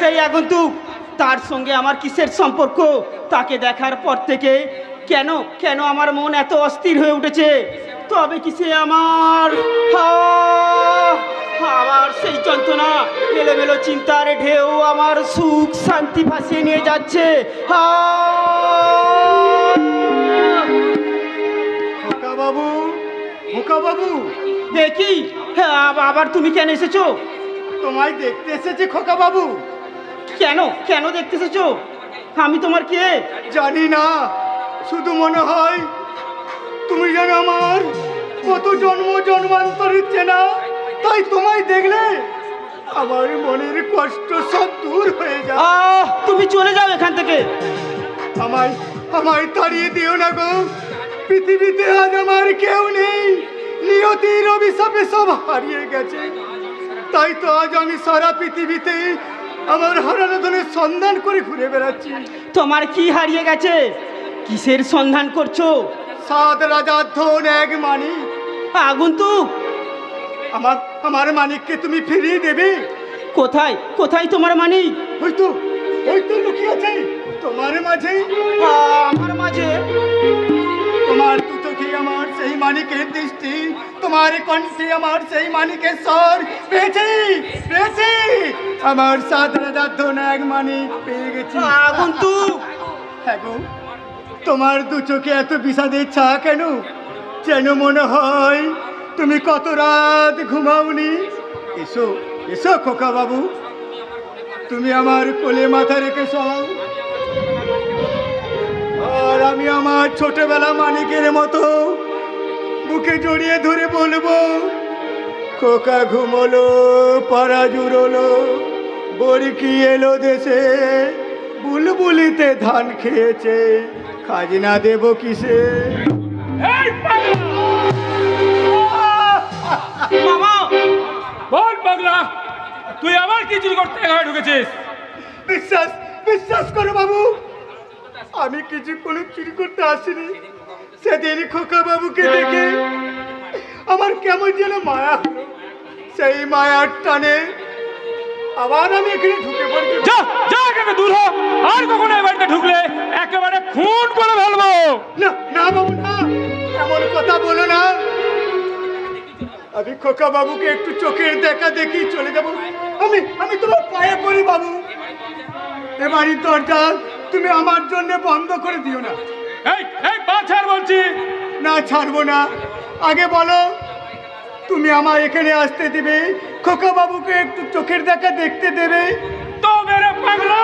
সেই আগন্তুক, তার সঙ্গে আমার কিসের সম্পর্ক? তাকে দেখার পর থেকে কেন কেন আমার মন এত অস্থির হয়ে উঠেছে? তবে কিসে আমার আমার সেই যন্ত্রণা, এলোমেলো চিন্তার ঢেউ আমার সুখ শান্তি ভাসিয়ে নিয়ে যাচ্ছে। খোকা বাবু, খোকা বাবু, দেখি আবার তুমি কেন এসেছো? তোমায় দেখতে এসেছে খোকা বাবু। কেন কেন দেখতে এসেছো? আমি তোমার কে? জানি না, শুধু মনে হয় তুমি যেন আমার কত জন্ম জন্মান্তরের চেনা। তাই তোমায় দেখলে আমার মনের কষ্ট সব দূর হয়ে যায়। তুমি চলে যাও এখান থেকে। আমায় আমায় তাড়িয়ে দিও না গো। পৃথিবীতে আজ আমার কেউ নেই, নিয়তির অভিশাপে সব হারিয়ে গেছে। তাই তো আজ আমি সারা পৃথিবীতে আমার হারানো ধনের সন্ধান করে ঘুরে বেড়াচ্ছি। তোমার কি হারিয়ে গেছে? কিসের সন্ধান করছো? 7 রাজার ধন এক মানিক। আগন্তুক, আমার আমার মানিককে তুমি ফিরিয়ে দেবে? কোথায় কোথায় তোমার মানিক? ওই তো লুকিয়ে আছে তোমার মাঝে। আমার মাঝে? তোমার দু চোখে আমার সেই মানিকের দৃষ্টি, তোমার কণ্ঠে আমার সেই মানিকের স্বর। পেয়েছি পেয়েছি, আমার 7 রাজার ধন এক মানিক পেয়ে গেছি। আগন্তুক, হ্যাঁ গো, তোমার দু চোখে এত বিষাদের ছা কেন? যেন মনে হয় তুমি কত রাত ঘুমাওনি। এসো এসো খোকা বাবু, তুমি আমার কোলে মাথা রেখে শোও, আর আমি আমার ছোটবেলা মানিকের মতো বুকে জড়িয়ে ধরে বলবো, খোকা ঘুমোলো, পাড়া জুড়োলো, বরকি এলো দেশে, বুলবুলিতে ধান খেয়েছে, খাজনা দেব কিসে? মামা! বল পাগলা, তুই আবার কি চুরি করতে ঘরে ঢুকেছিস? বিশ্বাস বিশ্বাস করো বাবু, আমি কিছু কোনো চুরি করতে আসিনি। সেদিন খোকা বাবুকে দেখে আমার কেমন যেন মায়া হলো। সেই মায়ার টানে আবার আমি এখানে ঢুকে পড়ছি। যা যা, এখানে দূর হ। আর কখনো এই বাড়িতে ঢুকলে একেবারে খুন করে ফেলবো। না না বাবু, না, এমন কথা বলো না। আমি খোকা বাবুকে একটু চোখের দেখা দেখি চলে যাবো। আমি তোমার পায়ে পড়ি বাবু, এ বাড়ির দরজা তুমি আমার জন্য বন্ধ করে দিও না। এই এই পা ছাড় বলছি। না, ছাড়বো না। আগে বলো, তুমি আমার এখানে আসতে দেবে? খোকা বাবুকে একটু চোখের দেখা দেখতে দেবে? তো মেরে পাগলা,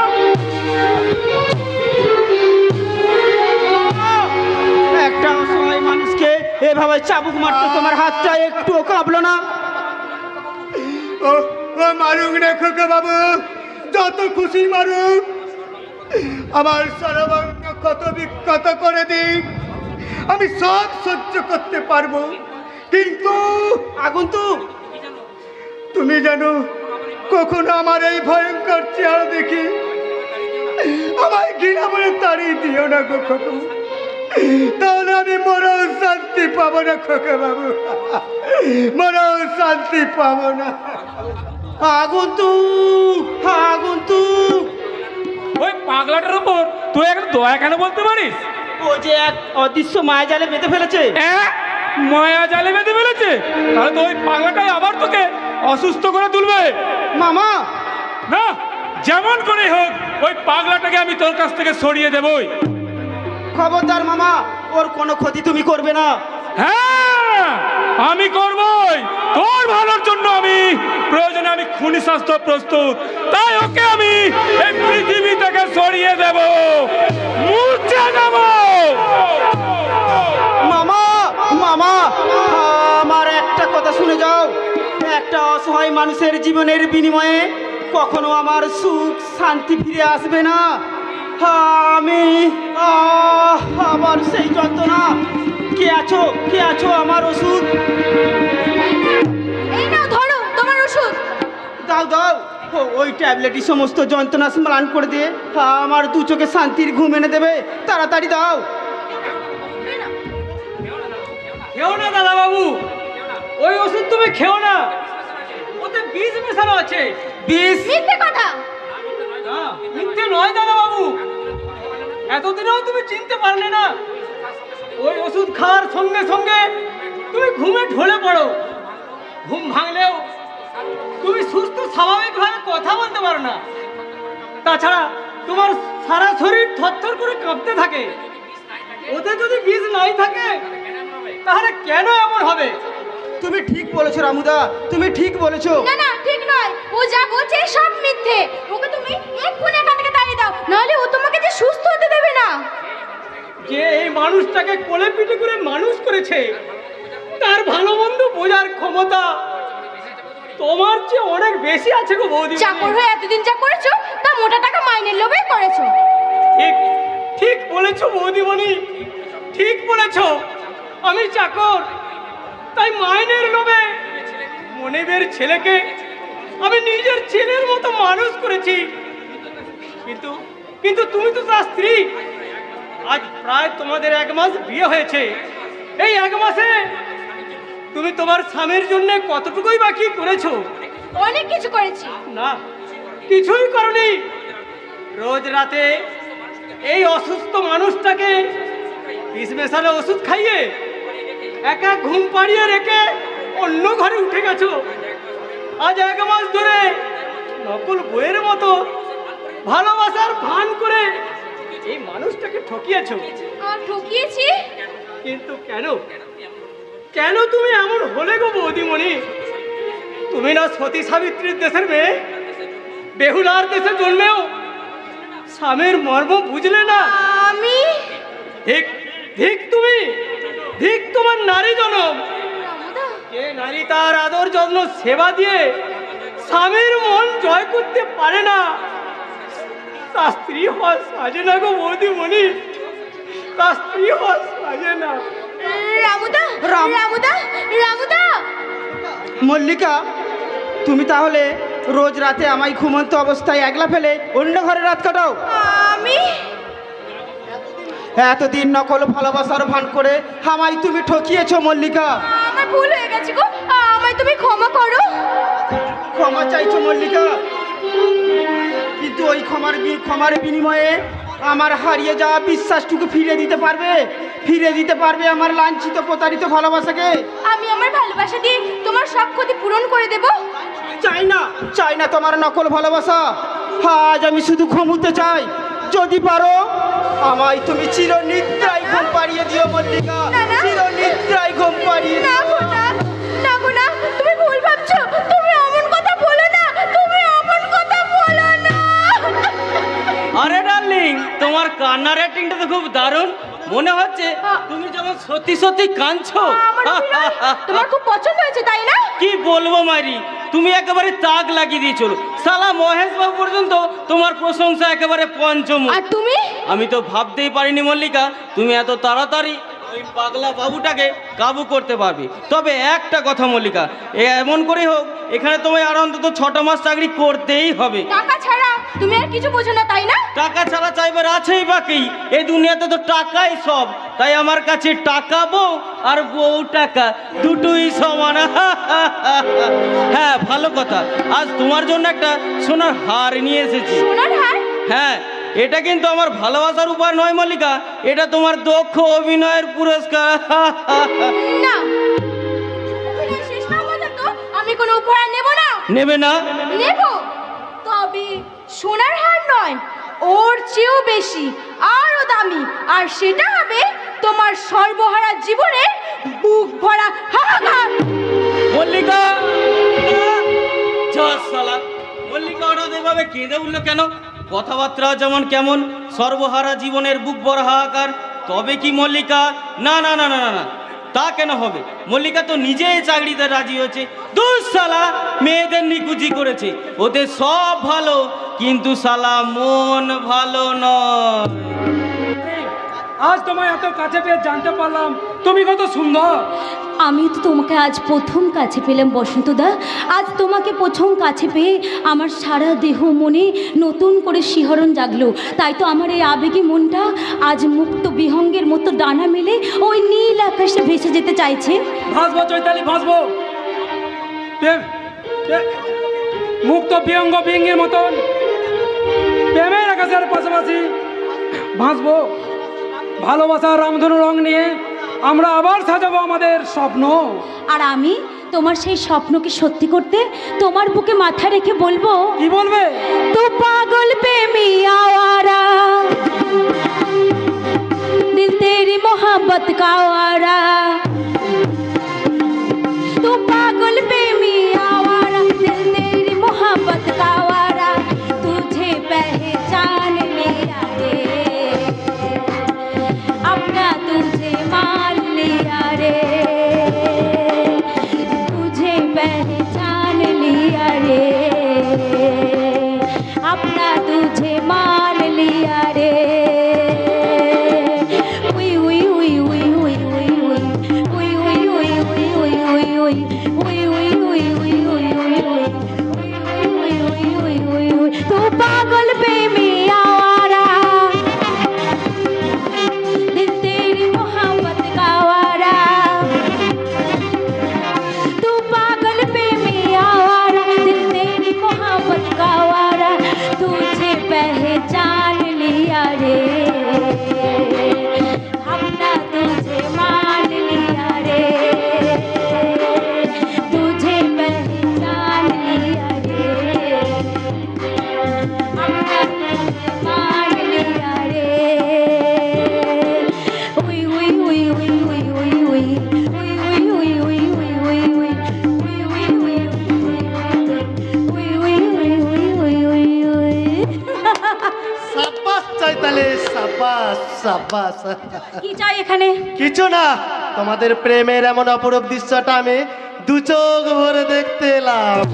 একটা অসহায় মানুষকে এভাবে চাবুক মারতে তোমার হাতটা একটুও কাঁপলো না? ও ও মারুক না খোকা বাবু, যত খুশি মারুক, আমার সর্বাঙ্গ ক্ষত বিক্ষত করে দিক, আমি সব সহ্য করতে পারবো। কিন্তু আগন্তুক, তুমি জানো, কখনো আমার এই ভয়ঙ্কর চেহারা দেখি আমায় ঘৃণা বলে তাড়িয়ে দিও না গো খোকা, তাহলে আমি মরও শান্তি পাবো না খোকা বাবু, মরও শান্তি পাবো না। আগন্তুক, আগন্তুক! ওই পাগলাটার উপর তুই একটা দয়া কেন বলতে পারিস? ও যে এক অদৃশ্য মায়া জালে বেঁধে ফেলেছে। মায়া জালে বেঁধে ফেলেছে? তাহলে তো ওই পাগলাটাই আবার তোকে অসুস্থ করে তুলবে। মামা! না, যেমন করে হোক ওই পাগলাটাকে আমি তোর কাছ থেকে সরিয়ে দেবই। খবরদার মামা, ওর কোনো ক্ষতি তুমি করবে না। হ্যাঁ, আমি করবই। তোর ভালোর জন্য আমি প্রয়োজনে আমি খুনি শাস্ত্র প্রস্তুত। তাই ওকে আমি এই পৃথিবী থেকে সরিয়ে দেব, মুছে দেব। মামা, মামা, আমার একটা কথা শুনে যাও। একটা অসহায় মানুষের জীবনের বিনিময়ে কখনো আমার সুখ শান্তি ফিরে আসবে না। আমি আমার সেই যন্ত্রণা। কে আছো, কে আছো? আমার ওষুধ এই নাও, ধরো তোমার ওষুধ। দাও দাও। ওই ট্যাবলেটই সমস্ত যন্ত্রণা স্মরণ করে দিয়ে আমার দু চোখে শান্তির ঘুম এনে দেবে। তাড়াতাড়ি দাও। খেও না দাদা বাবু, ওই ওষুধ তুমি খেও না, ওতে বিষ মেশানো আছে। বিষ? মিথ্যে কথা। না মিথ্যে নয় দাদা বাবু, এতদিনেও তুমি চিনতে পারলে না? ওই ওষুধ খাওয়ার সঙ্গে সঙ্গে তুমি ঘুমে ঢলে পড়ো। ঘুম ভাঙলেও তুমি সুস্থ স্বাভাবিকভাবে কথা বলতে পারো না। তাছাড়া তোমার সারা শরীর থরথর করে কাঁপতে থাকে। ওতে যদি বিষ নাই থাকে তাহলে কেন এমন হবে? তুমি ঠিক বলেছো রামুদা, তুমি ঠিক বলেছো। না না ঠিক নয়, ও যা বলছে সব মিথ্যে। ওকে তুমি এক্ষুনি এখান থেকে তাড়িয়ে দাও, নাহলে ও তোমাকে যে সুস্থ হতে দেবে না। যে এই মানুষটাকে কোলে পিঠে করে মানুষ করেছে, তার ভালো মন্দ বোঝার ক্ষমতা তোমার চেয়ে অনেক বেশি আছে গো বৌদি। চাকর হয়ে এতদিন যা করেছো তা মোটা টাকা মাইনের লোভেই করেছো। ঠিক ঠিক বলেছো বৌদিমণি, ঠিক বলেছো। আমি চাকর, তাই মাইনের লোভে মনিবের ছেলেকে আমি নিজের ছেলের মতো মানুষ করেছি। কিন্তু কিন্তু তুমি তো তার স্ত্রী। আজ প্রায় তোমাদের 1 মাস বিয়ে হয়েছে। এই 1 মাসে তুমি তোমার স্বামীর জন্য কতটুকুই বাকি করেছো? অনেক কিছু করেছি। না, কিছুই করনি। রোজ রাতে এই অসুস্থ মানুষটাকে বিষ মেশানো ওষুধ খাইয়ে একা ঘুম পাড়িয়ে রেখে অন্য ঘরে উঠে গেছো। আজ 1 মাস ধরে নকল বইয়ের মতো ভালোবাসার ভান করে এই মানুষটাকে ঠকিয়েছো। আর ঠকিয়েছি? কিন্তু কেন কেন তুমি এমন হলে গো বৌদিমণি? তুমি না সতী সাবিত্রীর দেশের মেয়ে? বেহুলার দেশে জন্মেও স্বামীর মর্ম বুঝলে না? আমি ঠিক ঠিক তুমি ঠিক তোমার নারী জনম। রামুদা, যে নারী তার আদর যত্ন সেবা দিয়ে স্বামীর মন জয় করতে পারে না, তার স্ত্রী হওয়া সাজে না গো বৌদিমণি, তার স্ত্রী হওয়া সাজে না। রামুদা, রাম- রামুদা, রামুদা। মল্লিকা, তুমি তাহলে রোজ রাতে আমায় ঘুমন্ত অবস্থায় একলা ফেলে অন্য ঘরে রাত কাটাও? আমি এতদিন নকল ভালোবাসার ভান করে আমায় তুমি ঠকিয়েছো মল্লিকা। আমার ভুল হয়ে গেছে গো, আমায় তুমি ক্ষমা করো। ক্ষমা চাইছো মল্লিকা, কিন্তু ওই ক্ষমার বিনিময়ে আমার হারিয়ে যাওয়া বিশ্বাসটুকু ফিরে দিতে পারবে? ফিরে দিতে পারবে আমার লাঞ্ছিত প্রতারিত ভালোবাসাকে? আমি আমার ভালোবাসা দিয়ে তোমার সব ক্ষতি পূরণ করে দেব। চাই না তোমার নকল ভালোবাসা। আজ আমি শুধু ঘুমুতে চাই। যদি পারো আমায় তুমি চিরনিদ্রায় ঘুম পাড়িয়ে দিও মল্লিকা, না, না। চিরনিদ্রায় ঘুম পাড়িয়ে না দিও। গো না, না গো না, তুমি ভুল ভাবছো। তুমি অমন কথা বলো না, তুমি অমন কথা বলো না। আরে ডার্লিং, তোমার কান্নার অ্যাক্টিংটা তো খুব দারুণ। মনে হচ্ছে তুমি যেমন সত্যি সত্যি কাঁদছো। আমার অভিনয় তোমার খুব পছন্দ হয়েছে তাই না? কি বলবো মারি, তুমি একেবারে তাক লাগিয়ে দিয়েছো। সালা মহেশ বাবু পর্যন্ত তোমার প্রশংসা একেবারে পঞ্চম। আর তুমি? আমি তো ভাবতেই পারিনি মল্লিকা তুমি এত তাড়াতাড়ি ওই পাগলা বাবুটাকে কাবু করতে পারবে। তবে একটা কথা মল্লিকা, এমন করেই হোক এখানে তোমায় আর অন্তত 6টা মাস চাকরি করতেই হবে। টাকা ছাড়া তুমি আর কিছু বোঝো না তাই না? টাকা ছাড়া চাইবার আছেই বাকি? এই দুনিয়াতে তো টাকাই সব। তাই আমার কাছে টাকা বউ আর বউ টাকা দুটোই সমান। হ্যাঁ ভালো কথা, আজ তোমার জন্য একটা সোনার হার নিয়ে এসেছি। সোনার হার? হ্যাঁ, এটা কিন্তু আমার ভালোবাসার উপহার নয় মল্লিকা, এটা তোমার দক্ষ অভিনয়ের পুরস্কার। না, অভিনয় শেষ না পর্যন্ত আমি কোনো উপহার নেব না। নেবে না? নেব, তবে সোনার হার নয়, ওর চেয়েও বেশি আরো দামি। আর সেটা হবে তোমার সর্বহারা জীবনের বুক ভরা হাহাকার। মল্লিকা, যা শালা, মল্লিকা হঠাৎ এভাবে কেঁদে উঠলো কেন? কথাবার্তা যেমন কেমন, সর্বহারা জীবনের বুক ভরা হাহাকার। তবে কি মল্লিকা? না না না না না না, তা কেন হবে? মল্লিকা তো নিজেই চাকরিতে রাজি হয়েছে। দুই শালা মেয়েদের নিকুচি করেছে, ওদের সব ভালো, কিন্তু শালা মন ভালো নয়। আজ তোমায় এত কাছে পেয়ে জানতে পারলাম তুমি কত সুন্দর। আমি তো তোমাকে আজ প্রথম কাছে পেলাম বসন্তদা। আজ তোমাকে প্রথম কাছে পেয়ে আমার সারা দেহ মনে নতুন করে শিহরণ জাগলো। তাই তো আমার এই আবেগী মনটা আজ মুক্ত বিহঙ্গের মতো ডানা মেলে ওই নীল আকাশে ভেসে যেতে চাইছে। ভাসবো চৈতালি ভাসবো, মুক্ত বিহঙ্গ বিহঙ্গের মতন প্রেমের আকাশের পাশাপাশি ভাসবো। ভালোবাসার রামধনু রং নিয়ে আমরা আবার সাজাবো আমাদের স্বপ্ন। আর আমি তোমার সেই স্বপ্নকে সত্যি করতে তোমার বুকে মাথা রেখে বলবো, কি বলবে? তো পাগল প্রেমী আওয়ারা, দিল তেরি मोहब्बत का आवारा, तो पागल प्रेमी आवारा, दिल तेरी मोहब्बत का आवारा, तुझे पहचान लिया रे, अपना तुझे मान लिया रे, तुझे पहचान लिया रे, अपना तुझे मान लिया रे। तू पागल प्रेमी आवारा, दिल तेरी मोहब्बत का आवारा, तू पागल प्रेमी आवारा, दिल तेरी मोहब्बत का आवारा, तुझे पहचान लिया रे, अपना तुझे मान लिया रे, तुझे पहचान लिया रे, अपना तुझे मान लिया रे। उई उई उई उई उई उई उई उई उई उई उई उई उई সাবাস চৈতালি, সাবাস সাবাস। কি চাই এখানে? কিছু না, তোমাদের প্রেমের এমন অপরূপ দৃশ্যটা আমি দু চোখ ভরে দেখতে এলাম।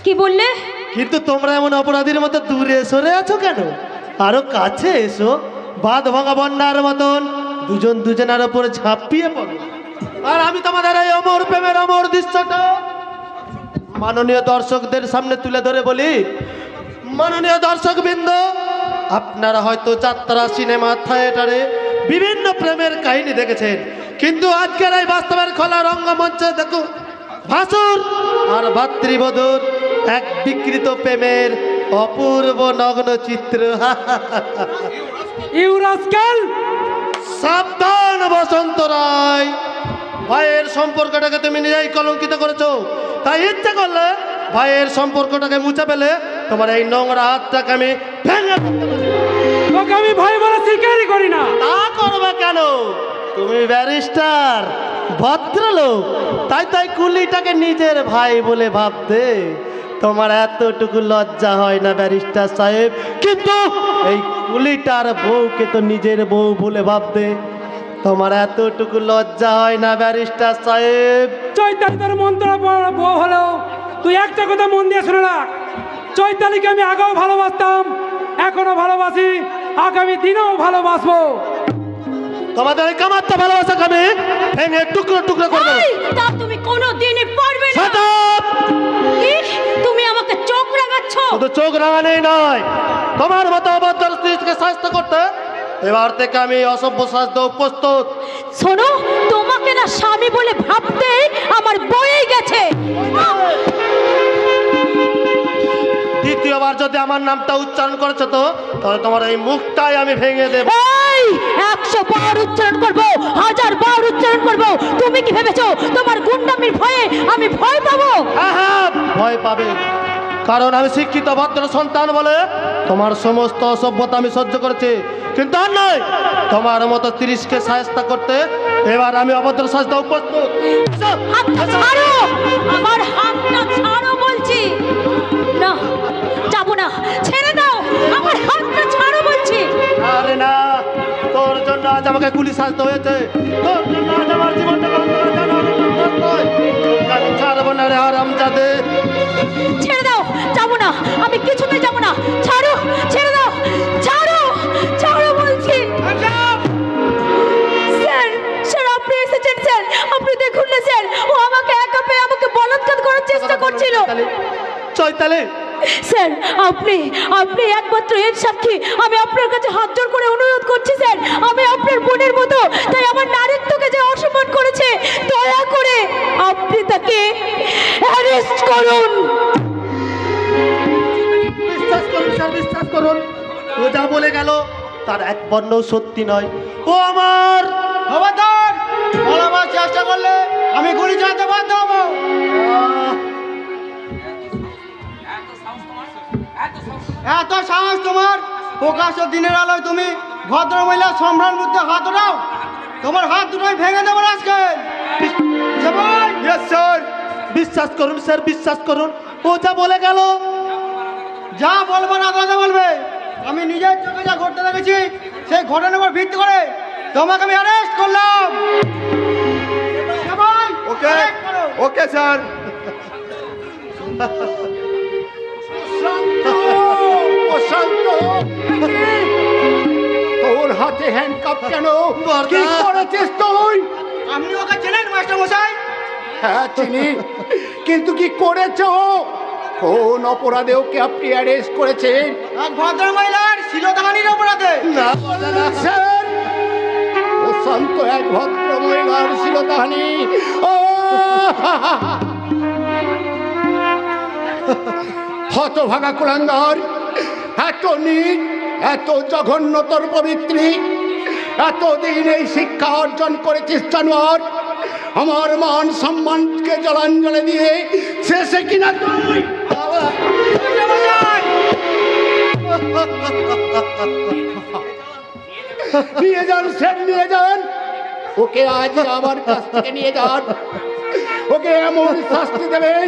কি বললে? কিন্তু তোমরা এমন অপরাধীর মতো দূরে সরে আছো কেন? আরো কাছে এসো, বাঁধ ভাঙা বন্যার মতন দুজন দুজনের উপরে ঝাঁপিয়ে পড়ো। আর আমি তোমাদের এই অমর প্রেমের অমর দৃশ্যটা মাননীয় দর্শকদের সামনে তুলে ধরে বলি, মাননীয় দর্শকবৃন্দ, আপনারা হয়তো যাত্রা সিনেমা থিয়েটারে বিভিন্ন প্রেমের কাহিনী দেখেছেন, কিন্তু আজকের এই বাস্তবের খোলা রঙ্গমঞ্চে দেখুন ভাসুর আর ভাতৃবধূর এক বিকৃত প্রেমের অপূর্ব নগ্ন চিত্র। ইউরাজকাল সাবধান বসন্ত রায়, ভাইয়ের সম্পর্কটাকে তুমি নিজেই কলঙ্কিত করেছো, তাই ইচ্ছে করলে ভাইয়ের সম্পর্কটাকে মুছে ফেলে তোমার এই নোংরা হাতটাকে আমি ভেঙে ফেলতে পারি। তোকে আমি ভাই বলে স্বীকারই করি না। তা করবে কেন? তুমি ব্যারিস্টার, ভদ্রলোক, তাই কুলিটাকে নিজের ভাই বলে ভাবতে তোমার এতটুকু লজ্জা হয় না ব্যারিস্টার সাহেব? কিন্তু এই কুলিটার বউকে তো নিজের বউ বলে ভাবতে তোমার এতটুকু লজ্জা হয় না ব্যারিস্টার সাহেব? চৈতালিদের মন্ত্র বউ হলেও তুই একটা কথা মন দিয়ে শুনে রাখ, চৈতালিকে আমি আগেও ভালোবাসতাম, এখনো ভালোবাসি, আগামী দিনেও ভালোবাসবো। তোমাদের এই কামাত্তা ভালোবাসাকে আমি ভেঙে টুকরো টুকরো করে দেবো। এই, তা তুমি কোনোদিনই পারবে না। Shut up! ইস, তুমি আমাকে চোখ রাঙাচ্ছ। শুধু চোখ রাঙানেই নয়, তোমার মতো অভদ্র স্ত্রীকে শাস্তি করতে এবার থেকে আমি অসভ্য শাস্তি প্রস্তুত। শোনো, তোমাকে না স্বামী বলে ভাবতে আমার বয়েই গেছে। দ্বিতীয়বার যদি আমার নামটা উচ্চারণ করেছো তো তাহলে তোমার এই মুখটাই আমি ভেঙে দেব। এই 100 বার উচ্চারণ করব, 1000 বার উচ্চারণ করব। তুমি কি ভেবেছো তোমার গুন্ডামির ভয়ে আমি ভয় পাবো? হ্যাঁ হ্যাঁ, ভয় পাবে, কারণ আমি শিক্ষিত ভদ্র সন্তান বলে তোমার সমস্ত অসভ্যতা আমি সহ্য করেছি, কিন্তু আর নয় তোমার মতো 30কে শায়েস্তা করতে এবার আমি অভদ্র শাস্তি উপস্থিত। হাতটা ছাড়ো, আমার হাতটা ছাড়ো বলছি। না, যাবো না, ছেড়ে দাও, আমার হাতটা ছাড়ো বলছি। আরে না, তোর জন্য আজ আমাকে গুলি সাজতে হয়েছে, তোর জন্য আজ আমার জীবনটা আমি ছাড়বো না রে হারামজাদে। ছেড়ে দাও, যাবো না, আমি কিছুতে যাবো না। ছাড়ো, ছেড়ে দাও, ছাড়ো, ছাড়ো বলছি। স্যার, স্যার আপনি এসেছেন স্যার, আপনি দেখুন না স্যার, ও আমাকে একা পেয়ে আমাকে বলাৎকার করার চেষ্টা করছিল। চৈতালি, স্যার আপনি আপনি একমাত্র এর সাক্ষী, আমি আপনার কাছে হাত জোড় করে অনুরোধ করছি স্যার, আমি আপনার বোনের মতো, তাই আমার নারীত্বকে যে অসম্মান করেছে দয়া করে আপনি তাকে অ্যারেস্ট করুন। বিশ্বাস করুন স্যার, যা বলে গেল তার এক বর্ণ সত্যি নয়। ও আমার খবরদার, পালাবার চেষ্টা করলে আমি গুলি চালাতে বাধ্য হবো। এত সাহস তোমার? প্রকাশ্য দিনের আলোয় তুমি ভদ্র মহিলা সম্ভ্রার মধ্যে হাত ওঠাও? তোমার হাত দুটোই ভেঙে দেবো আজকে। ইয়েস স্যার, বিশ্বাস করুন স্যার, বিশ্বাস করুন, ও যা বলে গেল। যা বলবো না আদালতে বলবে। আমি নিজের চোখে যা ঘটতে দেখেছি সেই ঘটনার উপর ভিত্তি করে তোমাকে আমি অ্যারেস্ট করলাম। ওকে ওকে স্যার। প্রশান্ত, তোর হাতে হ্যান্ডকাপ কেন? কি করেছিস তুই? আপনি ওকে চেনেন মাস্টার মশাই? হ্যাঁ চিনি, কিন্তু কি করেছো? কোন অপরাধে ওকে আপনি অ্যারেস্ট করেছেন? এক ভদ্র মহিলার শিলতাহানির অপরাধে। না স্যার, প্রশান্ত এক ভদ্র মহিলার শিলতাহানি। হতভাগা কুলাঙ্গার, এত নীচ, এত জঘন্যতর পবিত্রী, এতদিন এই শিক্ষা অর্জন করেছিস জানোয়ার। আমার মান সম্মানকে জলাঞ্জলি দিয়ে শেষে কিনা তুই নিয়ে যান স্যার, নিয়ে যান ওকে, আজ আমার কাছ থেকে নিয়ে যান। ওকে এমন শাস্তি দেবেন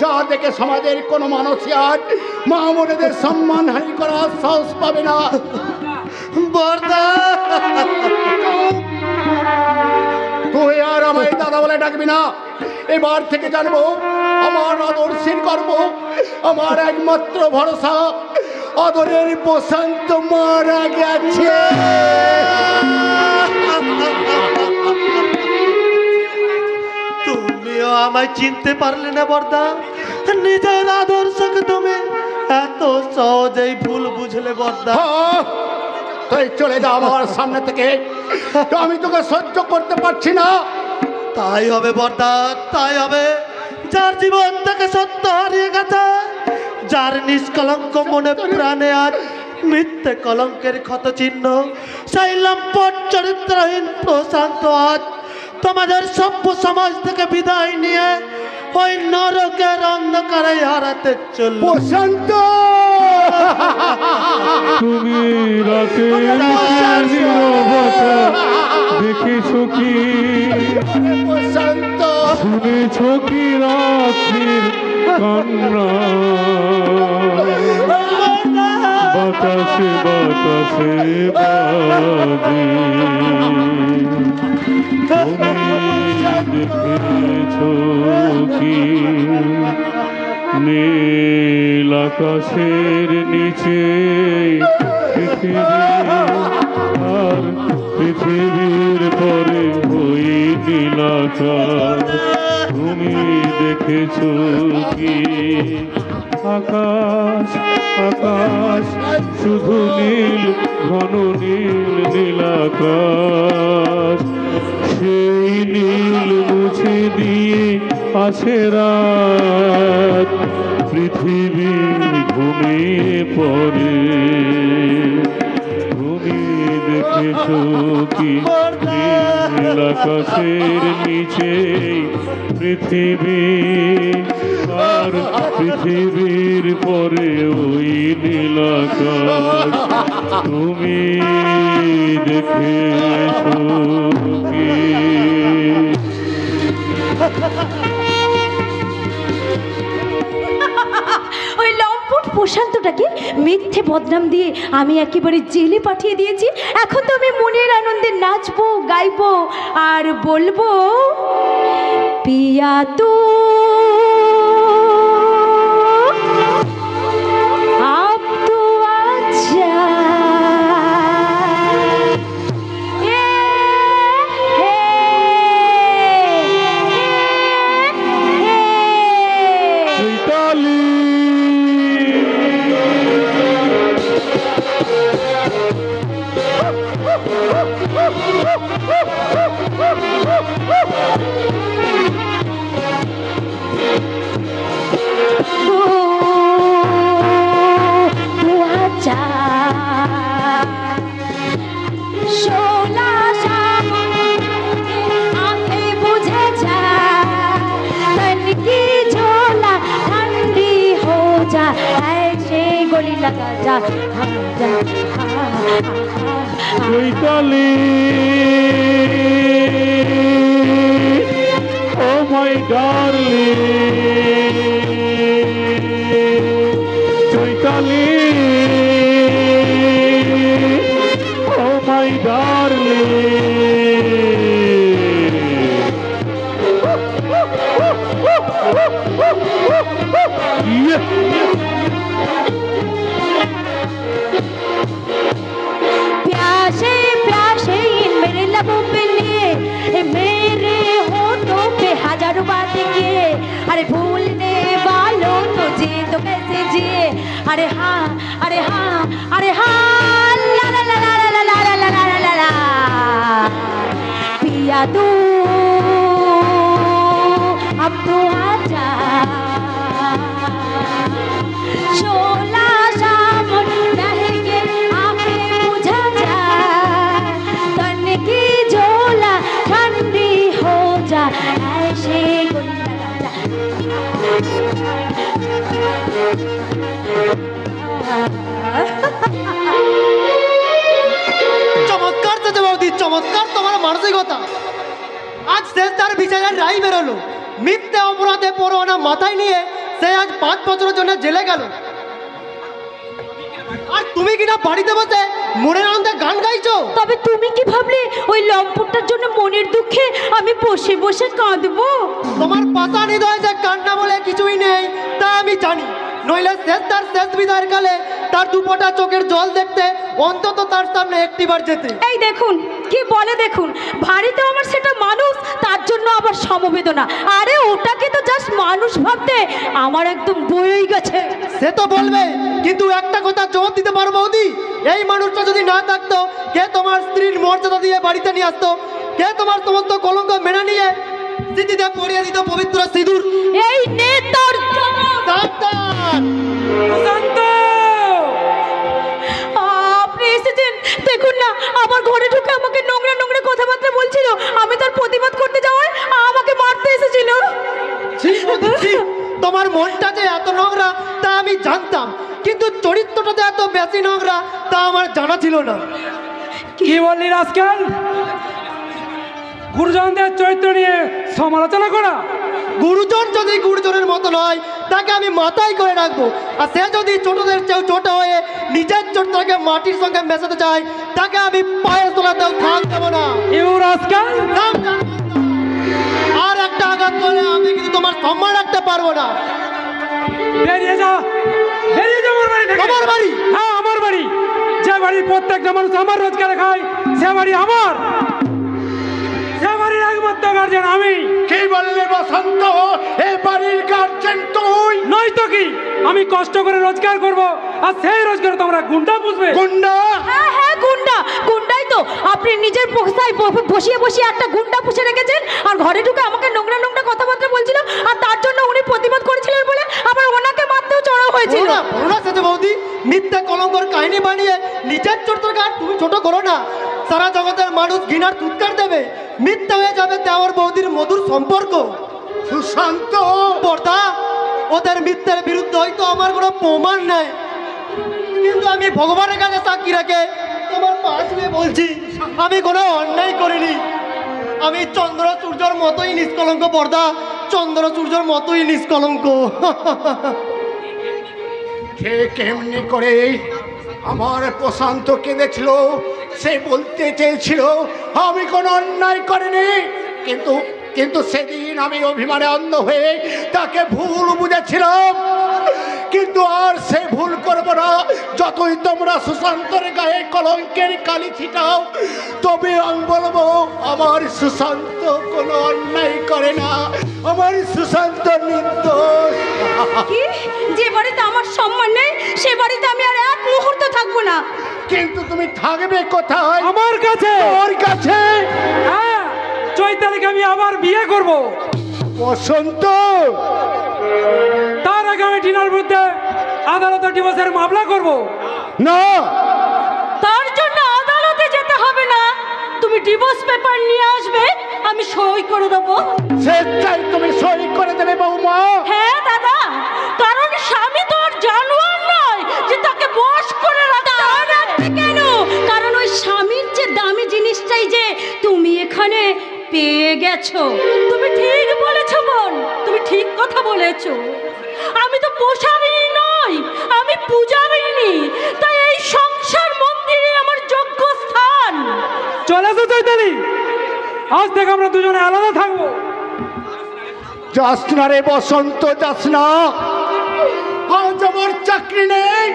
যা দেখে সমাজের কোনো মানুষই আর মা বোনেদের সম্মান হানি করার সাহস পাবে না। বর্দা, তুই আর আমায় দাদা বলে ডাকবি না। এবার থেকে জানবো আমার আদর্শের গর্ব, আমার একমাত্র ভরসা আদরের প্রশান্ত মারা গেছে। তুমিও আমায় চিনতে পারলে না বর্দা? নিজের আদর্শকে তুমি এত সহজেই ভুল বুঝলে বর্দা? তুই চলে যা আমার সামনে থেকে, তো আমি তোকে সহ্য করতে পারছি না। তাই হবে বর্দা, তাই হবে। যার জীবন থেকে সত্য হারিয়ে গেছে, যার নিষ্কলঙ্ক মনে প্রাণে আজ মিথ্যে কলঙ্কের ক্ষত চিহ্ন, সেই লম্পট চরিত্রহীন প্রশান্ত আজ তোমাদের সভ্য সমাজ থেকে বিদায় নিয়ে ওই নরকের অন্ধকারে হারাতে চলল। প্রশান্ত, তুমি রাতের নীরবতা দেখেছো কি? প্রশান্ত, শুনেছো কি রাত্রির কান্না? বাতাসে বাতাসে বাজে, তুমি দেখেছো কি? নীল আকাশের নিচে পৃথিবী, আর পৃথিবীর পরে ওই নীল আকাশ। তুমি দেখেছো কি? আকাশ আকাশ শুধু নীল, ঘন নীল নীল আকাশ। সেই নীল মুছে দিয়ে আছে রাত, পৃথিবী ঘুমিয়ে পড়ে। তুমি দেখেছো কি? নীল আকাশের নিচে পৃথিবী, আর পৃথিবীর পরে ওই নীল আকাশ। তুমি দেখেছো কি? ওই লম্পট প্রশান্তটাকে মিথ্যে বদনাম দিয়ে আমি একেবারে জেলে পাঠিয়ে দিয়েছি। এখন তো আমি মনের আনন্দে নাচবো, গাইবো আর বলবো, পিয়া তো আপ তো আচ্ছা जा ऐसे गोली लगा जा जा চৈতালি ও মাই ডার্লিং চৈতালি ও মাই ডার্লিং प्यासे प्यासे मेरे लबों पे लिए मेरे होठों पे हजारों बातें किए अरे भूलने वालों तो जी तो कैसे जिए अरे हाँ अरे हाँ अरे हाँ ला ला ला ला ला ला ला ला ला ला ला ला पिया तू अब तो आजा शोला सामन रहेंगे आके बुझा जा तन की झोला ठंडी हो जा ऐसे गोली लगा চমৎকার তো বৌদি, চমৎকার তোমার মানসিকতা। আজ শেষ তার বিচারের রায় বেরোলো, মিথ্যে অপরাধে পরোয়ানা মাথায় নিয়ে সে আজ 5 বছরের জন্য জেলে গেল। আর তুমি কিনা বাড়িতে বসে মনের আনন্দে গান গাইছো। তবে তুমি কি ভাবলে ওই লম্পটটার জন্য মনের দুঃখে আমি বসে বসে কাঁদবো? তোমার পাতা হৃদয়ে যে কান্না বলে কিছুই নেই তা আমি জানি, নইলে তার শেষ বিদায়ের কালে তার দুপোটা চোখের জল দেখতে অন্তত তার সামনে একটিবার যেতে। এই দেখুন কি বলে দেখুন, ভারীতে আমার সেটা মানুষ, তার জন্য আবার সমবেদনা। আরে ওটাকে তো জাস্ট মানুষ ভাবতে আমার একদম বয়েই গেছে। সে তো বলবে, কিন্তু একটা কথা জবাব দিতে পারো বৌদি, এই মানুষটা যদি না থাকতো, কে তোমার স্ত্রীর মর্যাদা দিয়ে বাড়িতে নিয়ে আসতো? কে তোমার সমস্ত কলঙ্ক মেনে নিয়ে স্মৃতিতে পরিয়ে দিত পবিত্র সিঁদুর? এই নে তোর ডাক্তার! আপনি এসেছেন, দেখুন না আমার ঘরে ঢুকে আমাকে নোংরা নোংরা কথাবার্তা বলছিল। আমি তার প্রতিবাদ করতে যাওয়ায় আমাকে মারতে এসেছিল। ছি, বৌদি, ছি। তোমার মনটা যে এত নোংরা তা আমি জানতাম, কিন্তু চরিত্রটা যে এত বেশি নোংরা তা আমার জানা ছিল না। কি বললি রাজকাল? গুরুজনদের চরিত্র নিয়ে সমালোচনা করা? গুরুজন যদি গুরুজনের মতো নয়, তাকে আমি মাথায় করে রাখবো। আর সে যদি ছোটদের চেয়েও ছোট হয়ে নিজের চরিত্রকে মাটির সঙ্গে মেশাতে চায়, তাকে আমি পায়ের তোলাতেও থাক দেবো না। ইউ রাজকাল! নাম জানবো না। আর একটা আঘাত করে আমি কিন্তু তোমার সম্মান রাখতে পারবো না। বেরিয়ে যা, বেরিয়ে যা আমার বাড়ি থেকে। তোমার বাড়ি? হ্যাঁ আমার বাড়ি। যে বাড়ির প্রত্যেকটা মানুষ আমার রোজগারে খায়, সে বাড়ি আমার। সে বাড়ির একমাত্র গার্জেন আমি। কি বললে বসন্ত? এই বাড়ির গার্জেন তুই? নয় তো কি, আমি কষ্ট করে রোজগার করব, আর সেই রোজগার তোমরা গুন্ডা বুঝবে। গুন্ডা? হ্যাঁ হ্যাঁ গুন্ডা, গুন্ডাই তো। আপনি নিজের পোষায় বসিয়ে বসিয়ে একটা গুন্ডা পুষে রেখেছেন, আর ঘরে ঢুকে আমাকে নোংরা নোংরা কথাবার্তা বলছিল, আর তার জন্য উনি প্রতিবাদ করেছিলেন বলে আবার ওনাকে মারতেও চড়াও হয়েছিল। বলো না সেটা বৌদি, মিথ্যা কলঙ্কর কাহিনী বানিয়ে নিজের চরিত্রকে আর তুমি ছোট করো না। সারা জগতের মানুষ ঘৃণার তুৎকার দেবে, মিথ্যা হয়ে যাবে দেওয়ার বৌদির মধুর সম্পর্ক। সুশান্ত! পর্দা, ওদের মিথ্যের বিরুদ্ধে হয়তো আমার কোনো প্রমাণ নাই, কিন্তু আমি ভগবানের কাছে সাক্ষী রেখে তোমার পা ছুঁয়ে বলছি, আমি কোনো অন্যায় করিনি। আমি চন্দ্র সূর্যর মতোই নিষ্কলঙ্ক পর্দা, চন্দ্র সূর্যর মতোই নিষ্কলঙ্ক। সে কেমনি করে আমার প্রশান্ত কেঁদেছিল, সে বলতে চেয়েছিল আমি কোনো অন্যায় করিনি, কিন্তু কিন্তু সেদিন আমি অভিমানে অন্ধ হয়ে তাকে ভুল বুঝেছিলাম। কিন্তু আর সে ভুল করব না। যতই তোমরা সুশান্তর গায়ে কলঙ্কের কালি ছিটাও, তবে আমি বলবো আমার সুশান্ত কোনো অন্যায় করে না, আমার সুশান্ত নির্দোষ। কি? যে বাড়িতে আমার সম্মান নেই, সে বাড়িতে আমি আর এক মুহূর্ত থাকবো না। কিন্তু তুমি থাকবে কোথায়? আমার কাছে। তোর কাছে? হ্যাঁ, চৈতালিকে আমি আবার বিয়ে করব। বসন্ত! তার আগে আমি টিনার বিরুদ্ধে আদালতে ডিভোর্সের মামলা করব। না, তার জন্য আদালতে যেতে হবে না, তুমি ডিভোর্স পেপার নিয়ে আসবে, আমি সই করে দেবো। সেটাই তুমি সই করে দেবে বৌমা? হ্যাঁ দাদা, কারণ স্বামী তো আর গেছো। তুমি ঠিক বলেছো বোন, তুমি ঠিক কথা বলেছো। আমি তো পোষাবিনী নই, আমি পূজাবিনী, তাই এই সংসার মন্দিরে আমার যোগ্য স্থান। চলে আসো চৈতালি, আজ থেকে আমরা দুজনে আলাদা থাকবো। যাস না রে বসন্ত, যাস না। আজ আমার চাকরি নেই,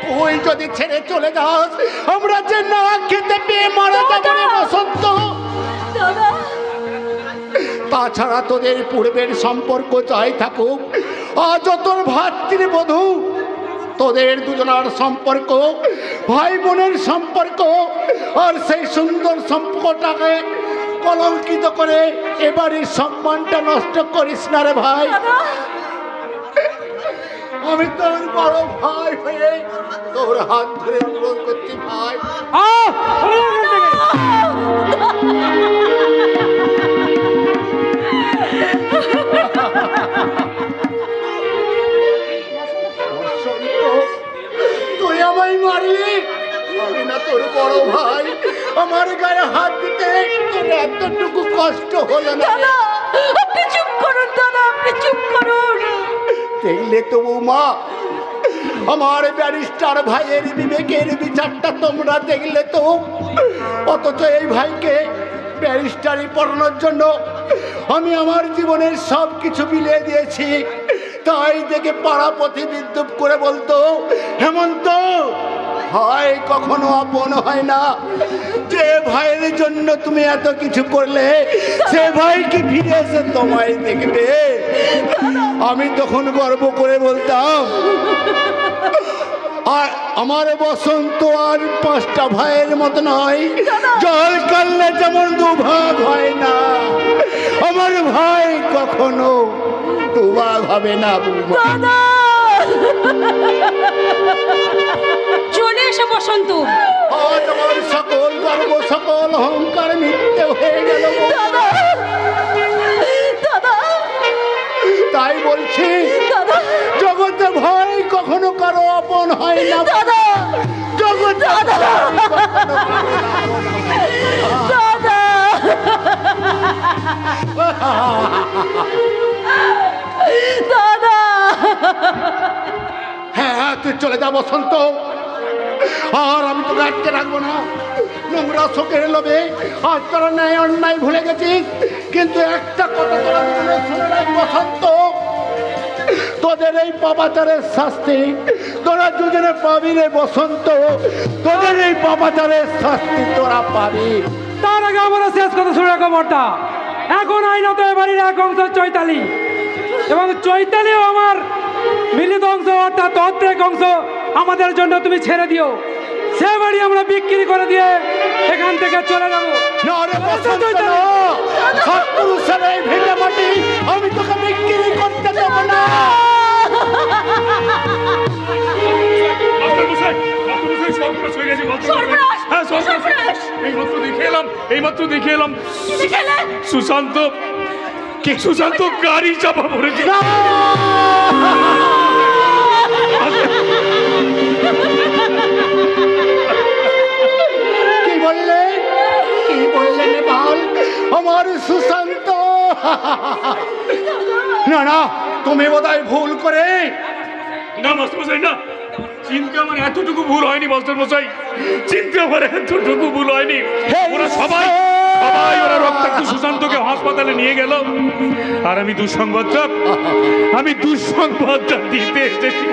তুই যদি ছেড়ে চলে যাস আমরা যে না খেতে পেয়ে মারা যাবো রে বসন্ত। দাদা, তাছাড়া তোদের পূর্বের সম্পর্ক যাই থাকুক, আজ তোর ভাতৃবধূ, তোদের দুজনার সম্পর্ক, ভাই বোনের সম্পর্ক, আর সেই সুন্দর সম্পর্কটাকে কলঙ্কিত করে এবারে সম্মানটা নষ্ট করিস না রে ভাই। আমি তোর বড় ভাই হয়ে তোর হাত ধরে অনুরোধ করছি ভাই। তুই আমায় মারলি, আমি না তোর বড় ভাই, আমার গায়ে হাত দিতে তোর এতটুকু কষ্ট হলো না? দাদা আপনি চুপ করুন, দাদা আপনি চুপ করুন। দেখলে তো বৌমা, আমার ব্যারিস্টার ভাইয়ের বিবেকের বিচারটা তোমরা দেখলে তো। অথচ এই ভাইকে ব্যারিস্টারি পড়ানোর জন্য আমি আমার জীবনের সব কিছু বিলিয়ে দিয়েছি। তাই দেখে পাড়া প্রতিবিদ্রুপ করে বলতো, হেমন্ত ভাই কখনো আপন হয় না। যে ভাইয়ের জন্য তুমি এত কিছু করলে সে ভাই কি ফিরে এসে তোমায় দেখবে? আমি তখন গর্ব করে বলতাম, আর আমার বসন্ত আর 5টা ভাইয়ের মতো নয়, জল কাললে যেমন দুভাগ হয় না, আমার ভাই কখনো দুভাগ হবে না। দাদা চলে এসো বসন্ত। আজ আমার সকল গর্ব সকল অহংকার মিথ্যে হয়ে গেল। দাদা দাদা, তাই বলছি জগতে ভাই কখনো কারো আপন হয় না। দাদা জগতে দাদা দাদা দাদা। হ্যাঁ তুই চলে যা বসন্ত, আর আমি তোকে আটকে রাখবো না। নোংরা শোকের লোভে আজ তোরা ন্যায় অন্যায় ভুলে গেছিস, কিন্তু একটা কথা তোরা মনে শুনে রাখ বসন্ত, তোদের এই পাপাচারের শাস্তি তোরা দুজনে পাবি রে বসন্ত। তোদের এই পাপাচারের শাস্তি তোরা পাবি। তার আগে আমরা শেষ কথা শুনে রাখো বর্তা, এখন আইনত এ বাড়ির এক অংশ চৈতালি, এবং চৈতালিও আমার মিলিত অংশ, অর্থাৎ অর্ধেক অংশ আমাদের জন্য তুমি ছেড়ে দিও। সে বাড়ি আমরা বিক্রি করে দিয়ে এখান থেকে চলে যাবো। না রে বসন্ত না, সৎপুরুষের এই ভিটে মাটি আমি তোকে বিক্রি করতে দেবো না। এইমাত্র দেখে এলাম সুশান্ত গাড়ি চাপা পড়েছে। কি বললে নেপাল? আমার সুশান্ত? না না, তুমি বোধহয় ভুল করে। না মাস্টারমশাই না, চিনতে আমার এতটুকু ভুল হয়নি মাস্টারমশাই, চিনতে আমার এতটুকু ভুল হয়নি। ওরা সবাই ওরা রক্তাক্ত সুশান্তকে হাসপাতালে নিয়ে গেল, আর আমি দুঃসংবাদটা দিতে এসেছি।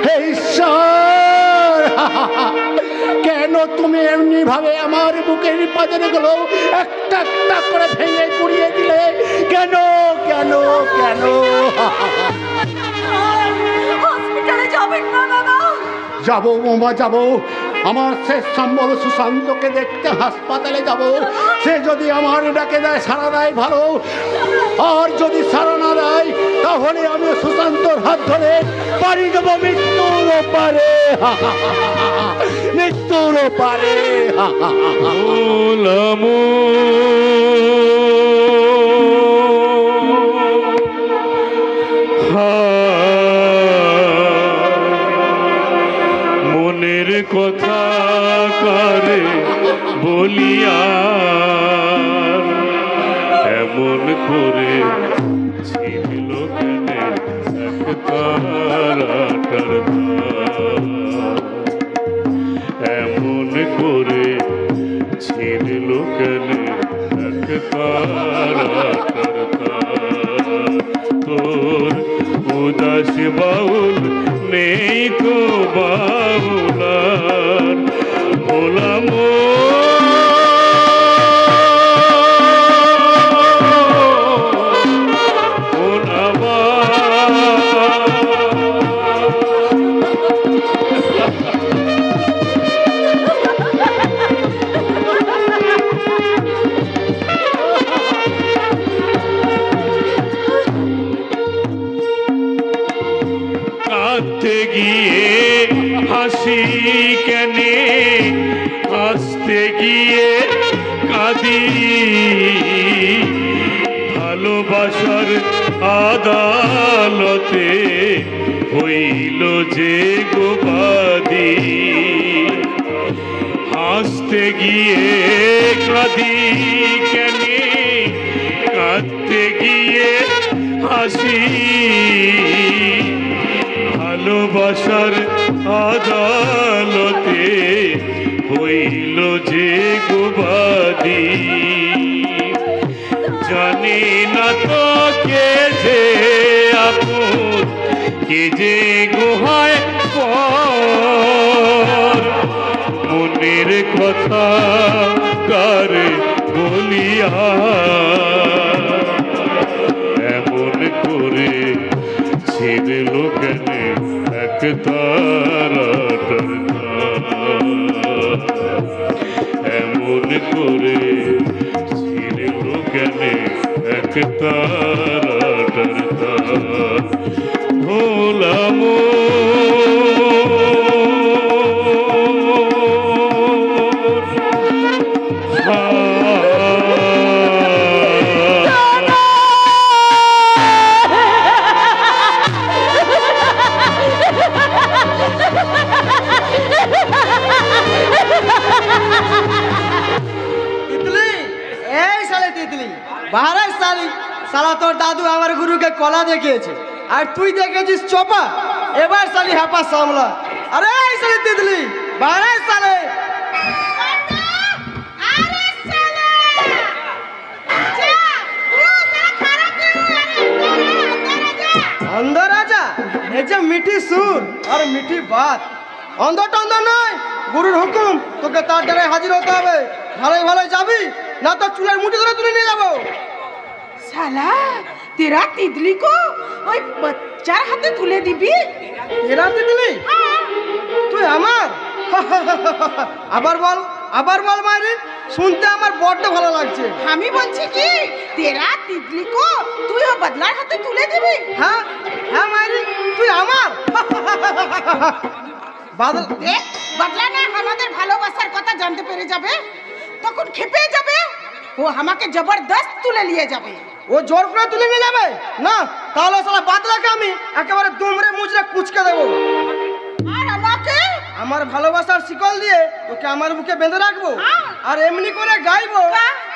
হে ঈশ্বর, কেন তুমি এমনি ভাবে আমার বুকের পাঁজরগুলো একটা একটা করে ভেঙে গুড়িয়ে দিলে? কেন কেন কেন? হসপিটালে যাবেন না দাদা? যাবো বোমা যাবো, আমার শেষ সম্বল সুশান্তকে দেখতে হাসপাতালে যাব। সে যদি আমার ডাকে দেয় সাড়া দেয় ভালো, আর যদি সাড়া না দেয় তাহলে আমি সুশান্তর হাত ধরে পাড়ি দেবো মৃত্যুর পারে, মৃত্যুর পারে। মনের কথা করে বলিয়া করে ছিনিল কেনে এক তারাটার এমন করে ছিনিল কেনে এক তারাটার তোর উদাস বাউল নেই তো বাউলার ভোলাম কাঁদতে গিয়ে হাসি কেনে হাসতে গিয়ে কাঁদি ভালোবাসার আদালতে হইল যে গোবাদি হাসতে গিয়ে কাঁদি কেনে কাঁদতে গিয়ে হাসি ভালোবাসার আদালতে হইল যে গোবাদি জানি না তো কে যে আপন কে যে গোহায় পর মনের কথা কার বলিয়া এমন করে ছিনিল কেনে এক তারাটার এমন করে ছিনিল কেনে এক তারাটার ভোলাম বাহারাই সালি সালা তোর দাদু আমার গুরুকে কলা দেখিয়েছে আর তুই দেখেছিস চোপা এবার সালি হ্যাপা সামলা আরে এই সালি তিতলি বাহারাই সালে अंदर आजा ये जो मीठी सुर और मीठी बात अंदर टंदर नहीं गुरुर हुकुम तो के तार डरे हाजिर होते হবে ভালোই ভালোই যাবি ना तो चूल्हार मुट्ठी धरे तुले নিয়ে যাবো साला तेरा तितली को ওই বাচ্চার হাতে তুলে দিবি तेरा तितली তুই আমার আবার বল মাইরি শুনতে আমার বড্ড ভালো লাগছে আমি বলছি কি তেরা তিতলি কো তুই ও বদলার হাতে তুলে দিবি হ্যাঁ হ্যাঁ মাইরি তুই আমার বাদল দেখ বদলা না আমাদের ভালোবাসার কথা জানতে পেরে যাবে তখন খেপে যাবে ও আমাকে জবরদস্ত তুলে নিয়ে যাবে ও জোর করে তুলে নিয়ে যাবে না তাহলে শালা বাদলাকে আমি একেবারে দুমড়ে মুচড়ে কুচকে দেবো আর আমাকে আমার ভালোবাসার শিকল দিয়ে ওকে আমার বুকে বেঁধে রাখবো আর এমনি করে গাইবো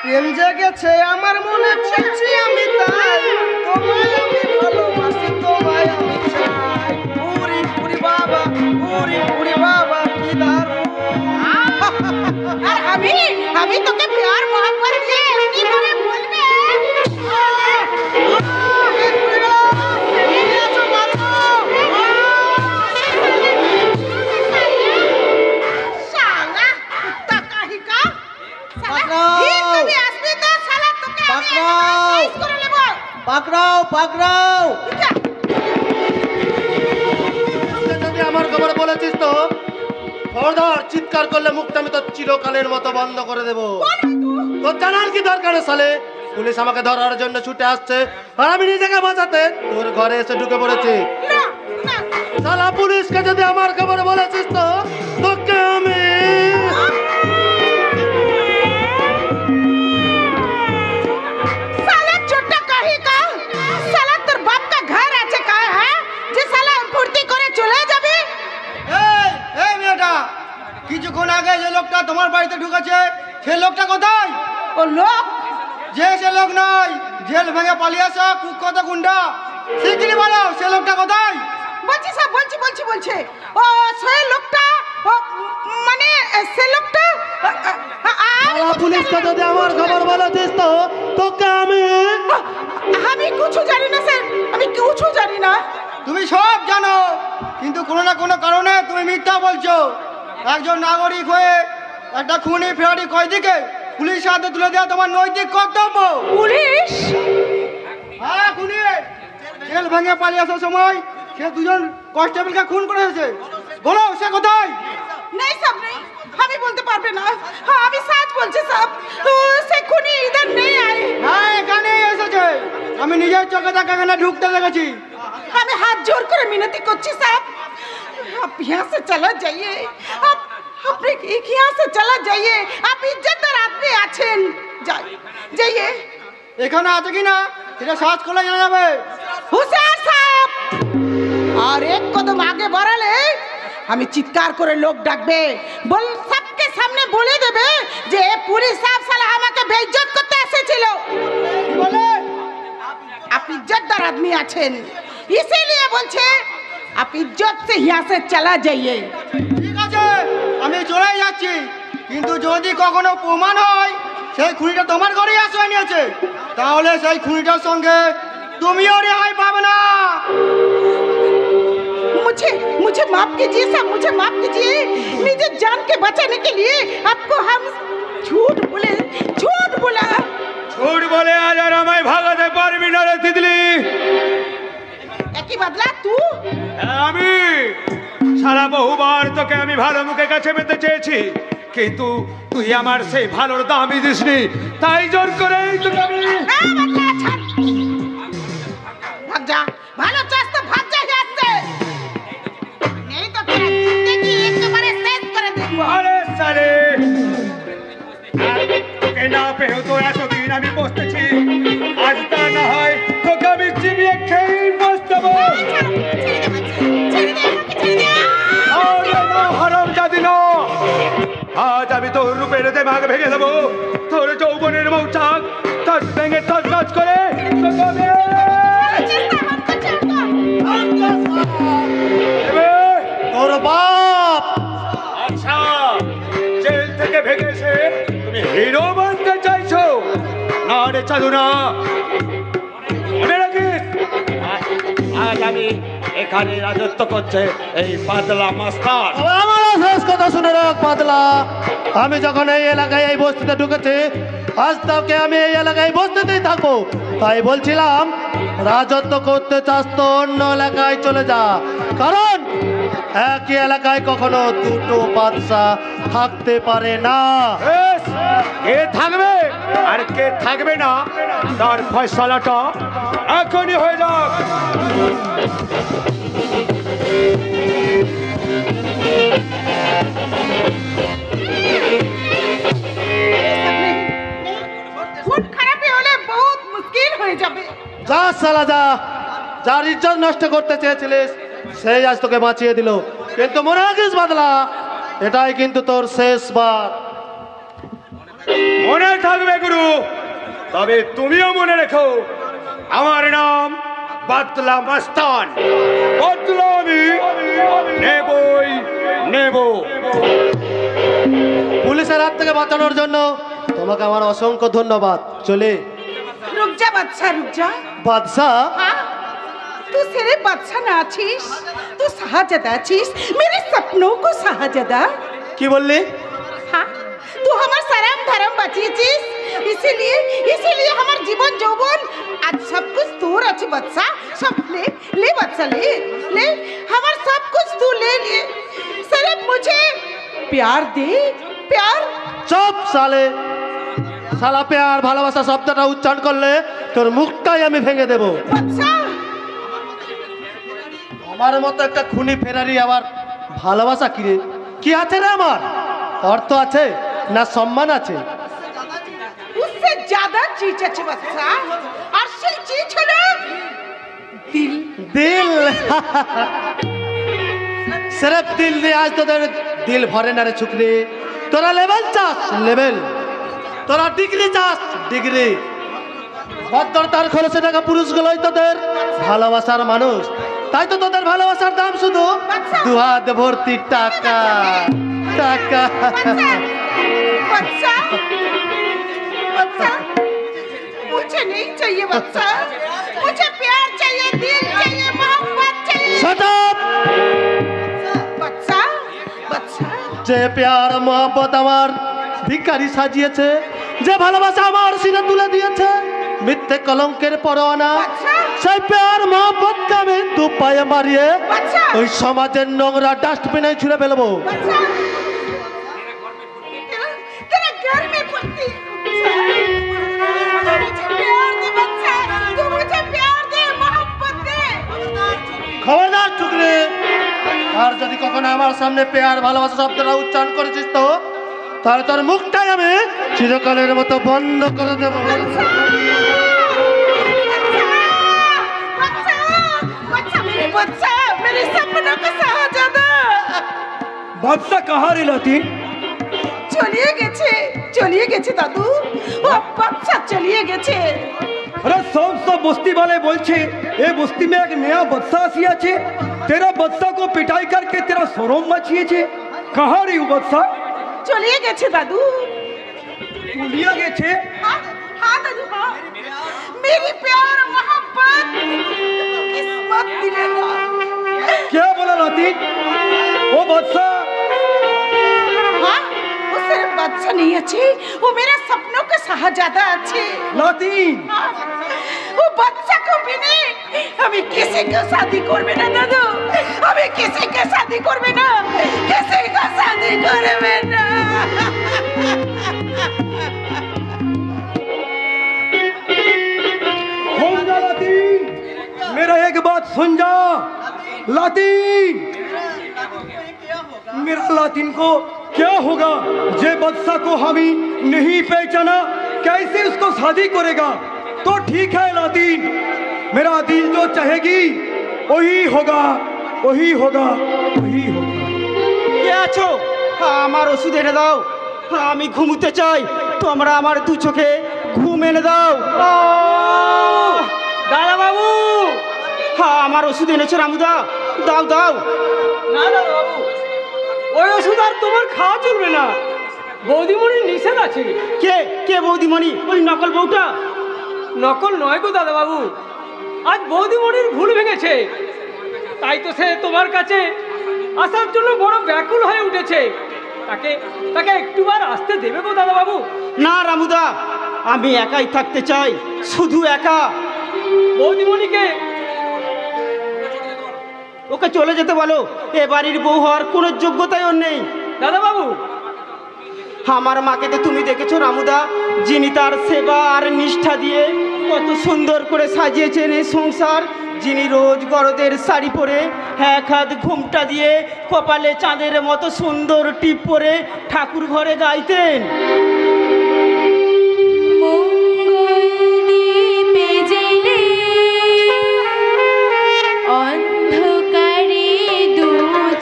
প্রেম জেগেছে আমার মনে খুঁজছি আমি তাই তোমায় আমি ভালোবাসি তোমায় আমি চাই পুরি পুরি বাবা কি দারুণ আর আমি তোকে প্যার মোহব্বত দিয়ে এমনি করে বলবে পাকড়াও যদি আমার খবর বলেছিস তো খবরদার চিৎকার করলে মুখটা আমি তো চিরকালের মতো বন্ধ করে দেবো তোর জানার কি দরকার সালে পুলিশ আমাকে ধরার জন্য ছুটে আসছে আর আমি নিজেকে বাঁচাতে তোর ঘরে এসে ঢুকে পড়েছি সালা পুলিশকে যদি আমার খবর বলেছিস তো তোকে আমি কিছুক্ষণ আগে যে লোকটা তোমার বাড়িতে ঢুকেছে সে লোকটা কোথায় ও লোক যে সে লোক নয় জেল ভেঙে পালিয়ে আসা কুখ্যাত গুন্ডা শিগগিরই বলো সে লোকটা কোথায়? বলছি স্যার, বলছে ও সে লোকটা, ও মানে সে লোকটা পুলিশকে যদি আমার খবর বলেছিস তো তোকে আমি কিছু জানি না স্যার, আমি কিছু জানি না। তুমি সব জানো, কিন্তু কোনো না কোনো কারণে তুমি মিথ্যা বলছো। একজন নাগরিক হয়ে একটা খুনি ফেরারি কয়দিকে পুলিশ হাতে তুলে দেওয়া তোমার নৈতিক কর্তব্য। পুলিশ? হ্যাঁ, খুনি জেল ভেঙে পালিয়ে আসার সময় সে দুজন কনস্টেবলকে খুন করেছে। বলো সে কোথায়? नहीं सब नहीं, हमें बोलते पारबे ना। हाँ, अभी सच बोलছে सब, तो से खुनी इधर नहीं आए। হ্যাঁ, এখানে এসেছে, আমি নিজের চোখে তাকে এখানে ঢুকতে দেখেছি। हमें हाथ जोड़ कर मिनती করছি साहब, आप यहाँ से चला जाइए, आप अपने एक यहाँ से चला जाइए, आप इज्जतदार आदमी আছেন, जाइए। এখানে আছে কিনা সেটা সার্চ করলে জানা যাবে। হুশিয়ার সাহেব, আর এক কদম আগে বাড়ালে আমি চিৎকার করে লোক ডাকবে, বল সবকে সামনে বলে দেবে যে পুলিশ সাহেব সালা আমাকে বেইজ্জত করতে এসেছিল। কি বলে? आप इज्जतदार आदमी আছেন, इसीलिए বলছে आप इज्जत से यहाँ से चला जाइए। ঠিক আছে, আমি চলে যাচ্ছি, কিন্তু যদি কখনো প্রমাণ হয় সেই খুনিটা তোমার ঘরেই আশ্রয় নিয়েছে, তাহলে সেই খুনিটার সঙ্গে তুমিও রেহাই পাবে না। मुझे माफ कीजिए साहब, मुझे माफ कीजिए। निजी जान के बचाने के लिए आपको हम झूठ बोला। ঝুট বলে আজ আর আমায় ভাগাতে পারবি না রে তিতলি। একই বদলা তু আমি সারা বহুবার তোকে আমি ভালো মুখে কাছে পেতে চেয়েছি, কিন্তু তুই আমার সেই ভালোর দামই দিসনি, তাই জোর করে তোকে আমি বদলা ছাড়, ভাগ যা। ভালো চাস তো ভাগ যা यहाँ से, नहीं तो तेरा जिंदगी একেবারে শেষ করে দেব। আরে সালে তোকে না পেয়েও তো এতদিন আমি বসতেছি, আজ তা না হয় তোকে আমি চিবিয়ে খেয়ে বসতে দেবো। আজ আমি তোর রূপের দেমাগ ভেঙে দেবো, তোর যৌবনের মৌচাক তাজ ভেঙে তাজ কাজ করে তোকে আমি তোর বাপ আচ্ছা, জেল থেকে ভেঙে এসে তুমি হিরো বানতে চাইছো? না রে চালু না, মনে রাখিস আজ আমি এখানে রাজত্ব করছে এই পাতলা মাস্টার। আমার শেষ কথা শুনে রাখ পাতলা, আমি যখন এই এলাকায় এই বস্তিতে ঢুকেছি আজ তোকে আমি এই এলাকায় বস্তিতেই থাকবো। তাই বলছিলাম রাজত্ব করতে চাস তো অন্য এলাকায় চলে যা, কারণ একই এলাকায় কখনো দুটো বাদশা থাকতে পারে না। বেশ, কে থাকবে আর কে থাকবে না তার ফয়সালাটা এখনই হয়ে যাক। খুন খারাপি হলে বহুত মুশকিল হয়ে যাবে। যা সালা যা, যার ইজ্জত নষ্ট করতে চেয়েছিলিস সেই আজ তোকে বাঁচিয়ে দিল, কিন্তু মনে রাখিস বাদলা, এটাই কিন্তু তোর শেষবার। মনে থাকবে গুরু, তবে তুমিও মনে রেখো আমার নাম বাদলা মাস্তান, বদলা আমি নেবই নেব। পুলিশের হাত থেকে বাঁচানোর জন্য তোমাকে আমার অসংখ্য ধন্যবাদ। চলে रुक जा बादशाह, रुक जा। বাদশাহ, हाँ? तू सिर्फ बादशाह ना आछिस, तू शाहजादा आछिस, मेरे सपनों को शाहजादा। কি বললি? हाँ? तू हमार शरम धर्म बचिएছিস, इसीलिए हमार जीवन যৌবন आज सब कुछ तोर আছে बादशाह। सब ले बादशाह, ले हमार सब कुछ तू ले लिए, सिर्फ मुझे प्यार दे, प्यार। চুপ সালে, সালা প্যার ভালোবাসা শব্দটা উচ্চারণ করলে তোর মুখটাই আমি ভেঙে দেব। बादशाह আমার মতো একটা খুনি ফেরারি আবার ভালোবাসা কিরে কি আছে রে? আমার অর্থ আছে না সম্মান আছে? उससे ज्यादा चीज আছে बादशाह, আর সেই চীজ হলো দিল। দিল? সির্ফ দিল দিয়ে আজ তোদের দিল ভরে না রে ছুকরি। তোরা লেভেল চাস লেভেল, তোরা ডিগ্রি চাস ডিগ্রি। ভদ্রতার খরচে টাকা পুরুষগুলোই তোদের ভালোবাসার মানুষ। তাই তো তোদের ভালোবাসার দাম শুধু দু হাত ভর্তি টাকা টাকা। बच्चा बच्चा मुझे नहीं चाहिए बच्चा, मुझे प्यार चाहिए, दिल चाहिए, मोहब्बत चाहिए। Shut up! बच्चा बच्चा যে প্যার মোহব্বত আমার ভিখারি সাজিয়েছে, যে ভালোবাসা আমার সিনে তুলে দিয়েছে মিথ্যে কলঙ্কের পরোয়ানা, সেই প্যার মোহব্বতকে আমি দু পায়ে মারিয়ে ওই সমাজের নোংরা ডাস্টবিনে ছুঁড়ে ফেলবো। तेरा घर में पड़ती मुझे प्यार दे बच्चा, तू मुझे प्यार दे, मोहब्बत दे। খবরদার চুকরে, আর যদি কখনো আমার সামনে প্যার ভালোবাসা শব্দটা উচ্চারণ করেছিস তো তাহলে তোর মুখটাই আমি চিরকালের মতো বন্ধ করে দেবো। बच्चा मेरे सपनों का शाहजादा বাদশা কাহারে লাতিন? চলিয়ে গেছে দাদু, ও বাচ্চা চলিয়ে গেছে। अरे सब बस्ती वाले बोलছে ए बस्ती में एक नया बच्चा आसियाছে, तेरा बच्चा को पिटाई करके तेरा शोरूम मचिয়েছে। कहाँ रे वो बच्चा? চলিয়ে গেছে দাদু। भूलिया গেছে? हाँ दादू हाँ, मेरी प्यार मोहब्बत किस्मत दिलेगा। क्या बोला लातिन? वो बच्चा हाँ, वो सिर्फ बच्चा नहीं अच्छे, वो मेरे सपनों का शाहजादा अच्छे। लातिन वो बच्चा को भी नहीं, हमें किसी को शादी करबे ना दादू, हमें किसी के शादी करबे ना, किसी का शादी करबे ना। सुन जा लातिन, मेरा एक बात सुन जा लातिन। मेरा लातिन को क्या होगा? जे बच्चा को हम ही नहीं पहचाना कैसे उसको शादी करेगा? तो ठीक है लातिन, मेरा दिल जो चाहेगी वही होगा, वही होगा, वही होगा। কে আছো? আমার ওষুধ এনে দাও, আমি ঘুমোতে চাই। তোমরা আমার দু চোখে ঘুম এনে দাও। দাদা বাবু, আমার ওষুধ এনেছো রামুদা, দাও দাও। না দাদা বাবু, ওই ওষুধ আর তোমার খাওয়া চলবে না, বৌদিমণির নিষেধ আছে। কে কে বৌদিমণি? ওই নকল বউটা? নকল নয় গো দাদা বাবু, আজ বৌদিমণির ভুল ভেঙেছে, তাই তো সে তোমার কাছে আসার জন্য বড় ব্যাকুল হয়ে উঠেছে। তাকে তাকে একটুবার আসতে দেবে গো দাদা বাবু? না রামুদা, আমি একাই থাকতে চাই, শুধু একা। বৌদিমণিকে ওকে চলে যেতে বলো, এ বাড়ির বউ হওয়ার কোনো যোগ্যতাই ওর নেই। দাদা বাবু, আমার মাকে তো তুমি দেখেছো রামুদা, যিনি তার সেবা আর নিষ্ঠা দিয়ে কত সুন্দর করে সাজিয়েছেন এই সংসার, যিনি রোজ গরদের শাড়ি পরে এক হাত ঘুমটা দিয়ে কপালে চাঁদের মতো সুন্দর টিপ পরে ঠাকুর ঘরে গাইতেন। অন্ধকারে দু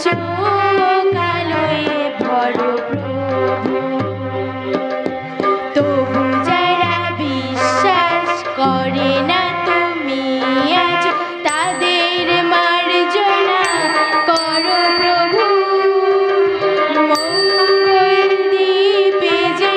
চোখ আলোয় ভরো প্রভু, তবু যারা বিশ্বাস করে না তুমি আজ তাদের মার্জনা করো প্রভু। মঙ্গল দ্বীপে যে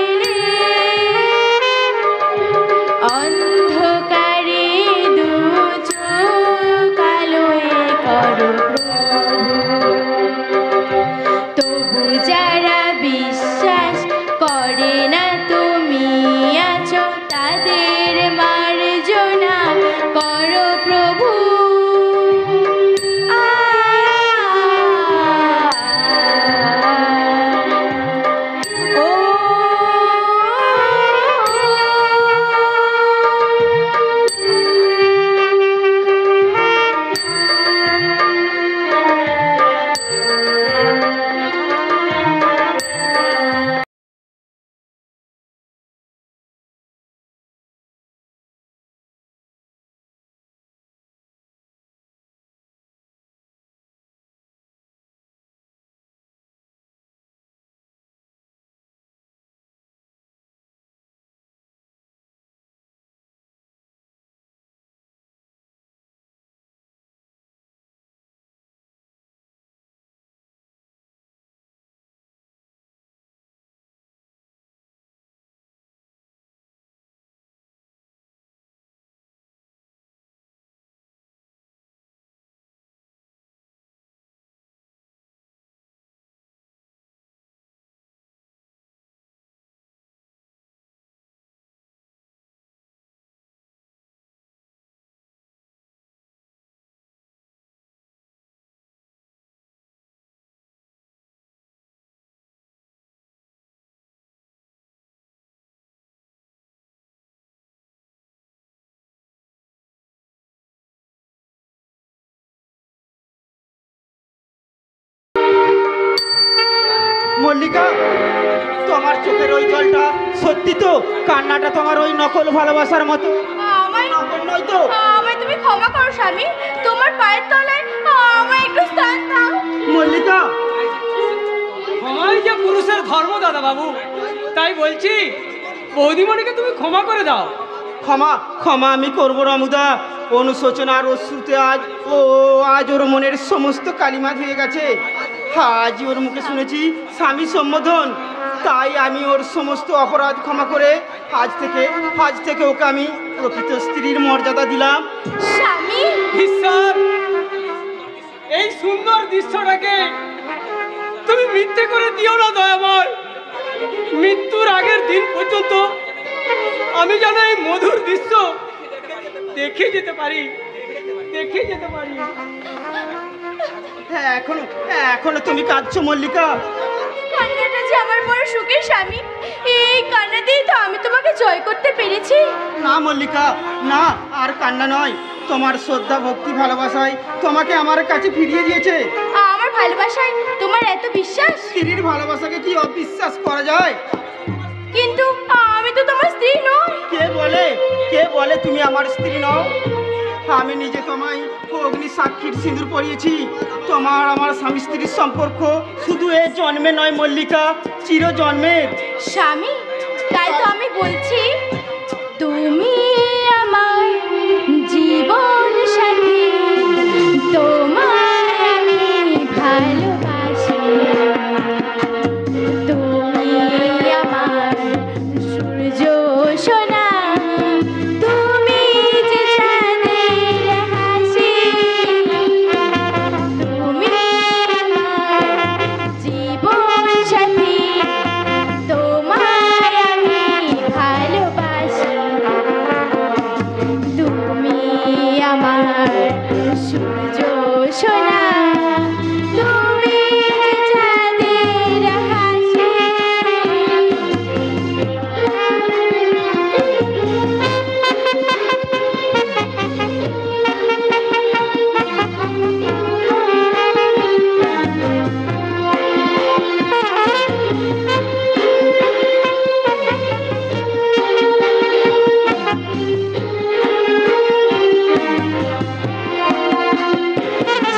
মল্লিকা, তোমার চোখের ওই জলটা সত্যি তো? কান্নাটা তোমার ওই নকল ভালোবাসার মতো আমায় নকল নয় তো? আমায় তুমি ক্ষমা করো স্বামী, তোমার পায়ের তলায় আমায় একটু স্থান দাও। মল্লিকা, ক্ষমাই যে পুরুষের ধর্ম দাদা বাবু, তাই বলছি বৌদিমণিকে তুমি ক্ষমা করে দাও। ক্ষমা ক্ষমা আমি করবো রামুদা। অনুশোচনার অশ্রুতে আজ ওর মনের সমস্ত কালিমা ধুয়ে গেছে। আজ ওর মুখে শুনেছি স্বামী সম্বোধন, তাই আমি ওর সমস্ত অপরাধ ক্ষমা করে আজ থেকে ওকে আমি প্রকৃত স্ত্রীর মর্যাদা দিলাম। স্বামী, ঈশ্বর, এই সুন্দর দৃশ্যটাকে তুমি মিথ্যে করে দিও না দয়াময়। মৃত্যুর আগের দিন পর্যন্ত আমি যেন এই মধুর দৃশ্য দেখে যেতে পারি। হ্যাঁ, এখনো তুমি কাঁদছো মল্লিকা? কান্নাটা যে আমার বড় সুখের স্বামী, এই কান্না দিয়ে তো আমি তোমাকে জয় করতে পেরেছি। না মল্লিকা, না, আর কান্না নয়। তোমার শ্রদ্ধা ভক্তি ভালোবাসায় তোমাকে আমার কাছে ফিরিয়ে দিয়েছে। আমার ভালোবাসায় তোমার এত বিশ্বাস? স্ত্রীর ভালোবাসাকে কি অবিশ্বাস করা যায়? কিন্তু আমি তো তোমার স্ত্রী নই। কে বলে তুমি আমার স্ত্রী নও? আমি নিজে তোমায় অগ্নি সাক্ষীর সিঁদুর পরিয়েছি। তোমার আমার স্বামী স্ত্রীর সম্পর্ক শুধু এ জন্মে নয় মল্লিকা, চির জন্মের। স্বামী, তাই তো আমি বলছি তুমি আমার জীবন সাথী, তোমায় আমি ভালোবাসি। তুমি আমার সূর্য সোনা, তুমি যে চাঁদের হাসি। তুমি আমার জীবন সাথী, তোমায় আমি ভালোবাসি। তুমি আমার সূর্য সোনা, তুমি যে চাঁদের হাসি।